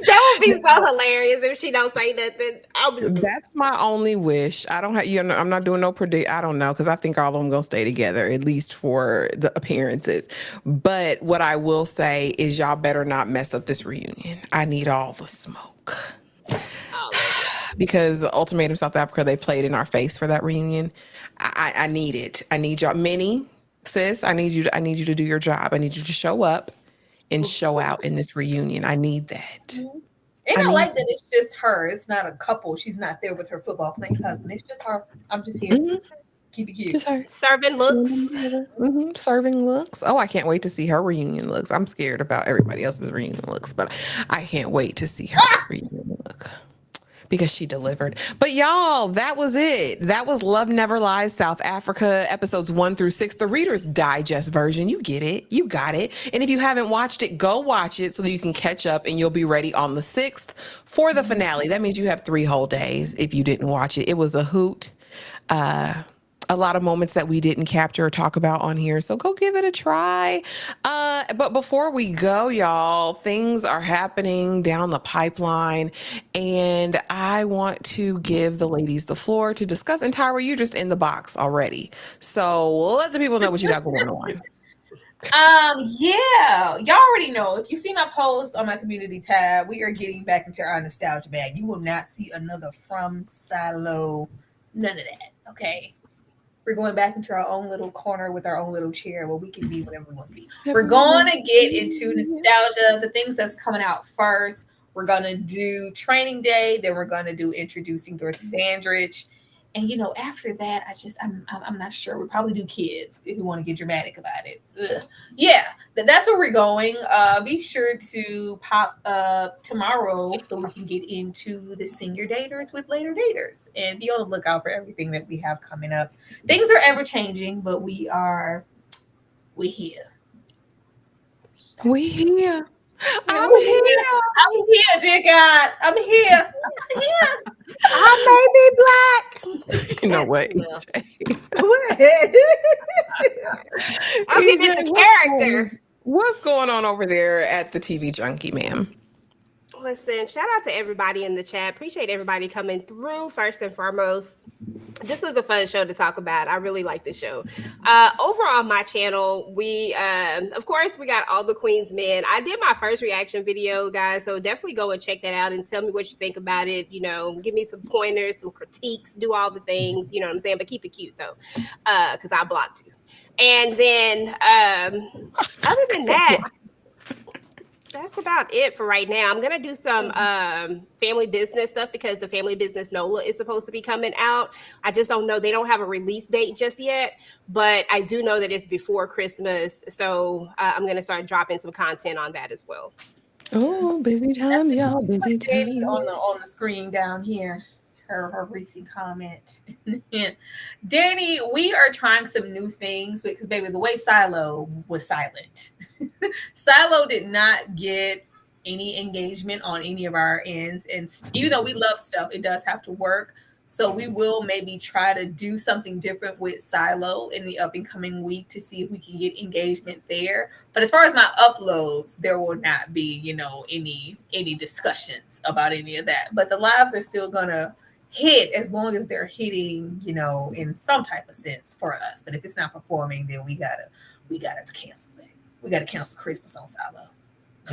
S4: That would be so hilarious if she don't say nothing. I'll be
S2: That's my only wish. I don't have, I'm not doing no predict. I don't know, because I think all of them gonna stay together, at least for the appearances. But what I will say is y'all better not mess up this reunion. I need all the smoke.
S4: all of it.
S2: Because the Ultimatum South Africa, they played in our face for that reunion. I need it. I need y'all. Minnie, sis, I need you to do your job. I need you to show up and show out in this reunion. I need that.
S3: And I like that it's just her. It's not a couple. She's not there with her football playing husband. It's just her. I'm just here. Keep it cute.
S2: Just her.
S4: Serving looks.
S2: Serving looks. Oh, I can't wait to see her reunion looks. I'm scared about everybody else's reunion looks, but I can't wait to see her reunion look. Because she delivered. But y'all, that was it. That was Love Never Lies South Africa, episodes 1 through 6, the Reader's Digest version. You get it. You got it. And if you haven't watched it, go watch it so that you can catch up and you'll be ready on the 6th for the finale. That means you have 3 whole days if you didn't watch it. It was a hoot. A lot of moments that we didn't capture or talk about on here. So go give it a try. But before we go, y'all, things are happening down the pipeline. And I want to give the ladies the floor to discuss. And Tyra, you're just in the box already. So let the people know what you got going on.
S3: Yeah, y'all already know. If you see my post on my community tab, we are getting back into our nostalgia bag. You will not see another From Silo, none of that. Okay. We're going back into our own little corner with our own little chair where we can be whatever we want to be. We're going to get into nostalgia, the things that's coming out first. We're going to do Training Day. Then we're going to do Introducing Dorothy Dandridge. And, after that, I'm not sure. We'll probably do Kids if you want to get dramatic about it. Ugh. Yeah, that's where we're going. Be sure to pop up tomorrow so we can get into the Senior Daters with Later Daters. And be on the lookout for everything that we have coming up. Things are ever changing, but we're here.
S2: We here.
S3: I'm here, dear God. I'm here.
S4: I may be black.
S2: You know what?
S4: What? I'm getting into character.
S2: What's going on over there at the TV Junkie, ma'am?
S4: Listen, shout out to everybody in the chat. Appreciate everybody coming through. First and foremost, this was a fun show to talk about. I really like this show. Over on my channel, we, of course, we got All the Queen's Men. I did my first reaction video, guys, so definitely go and check that out and tell me what you think about it. Give me some pointers, some critiques, do all the things, you know what I'm saying? But keep it cute, though, because I blocked you. And then, other than that, that's about it for right now. I'm gonna do some family business stuff because the family business NOLA is supposed to be coming out. I just don't know. They don't have a release date just yet, but I do know that it's before Christmas. So I'm gonna start dropping some content on that as well.
S2: Oh, busy time, y'all. Busy time.
S3: Danny on the screen down here. Her recent comment. Danny, we are trying some new things because, baby, the way Silo was silent. Silo did not get any engagement on any of our ends. And even though we love stuff, it does have to work. So we will maybe try to do something different with Silo in the up and coming week to see if we can get engagement there. But as far as my uploads, there will not be, any discussions about any of that. But the lives are still gonna hit as long as they're hitting, in some type of sense for us. But if it's not performing, then we gotta cancel it. We gotta cancel Christmas on Silo.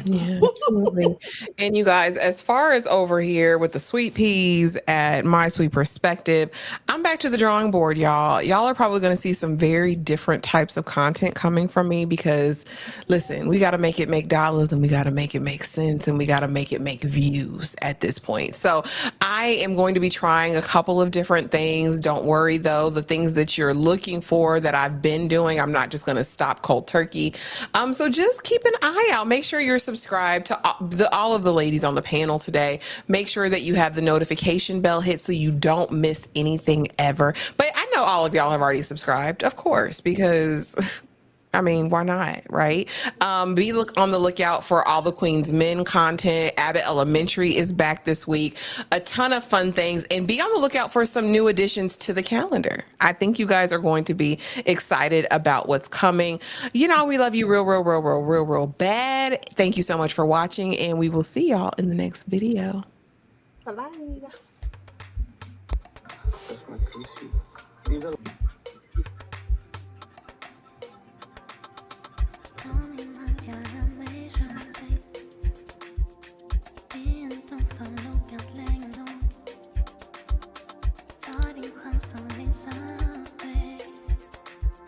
S2: Yeah, absolutely. And you guys, as far as over here with the sweet peas at My Sweet Perspective, I'm back to the drawing board, y'all. Y'all are probably going to see some very different types of content coming from me because, listen, we got to make it make dollars and we got to make it make sense and we got to make it make views at this point. So I am going to be trying a couple of different things. Don't worry, though. The things that you're looking for that I've been doing, I'm not just going to stop cold turkey. So just keep an eye out. Make sure you're subscribed to all of the ladies on the panel today. Make sure that you have the notification bell hit so you don't miss anything ever. But I know all of y'all have already subscribed, of course, because I mean, why not, right? Be on the lookout for all the Queen's Men content. Abbott Elementary is back this week. A ton of fun things. And be on the lookout for some new additions to the calendar. I think you guys are going to be excited about what's coming. You know, we love you real bad. Thank you so much for watching, and we will see y'all in the next video.
S4: Bye-bye.
S1: That's my coochie. These are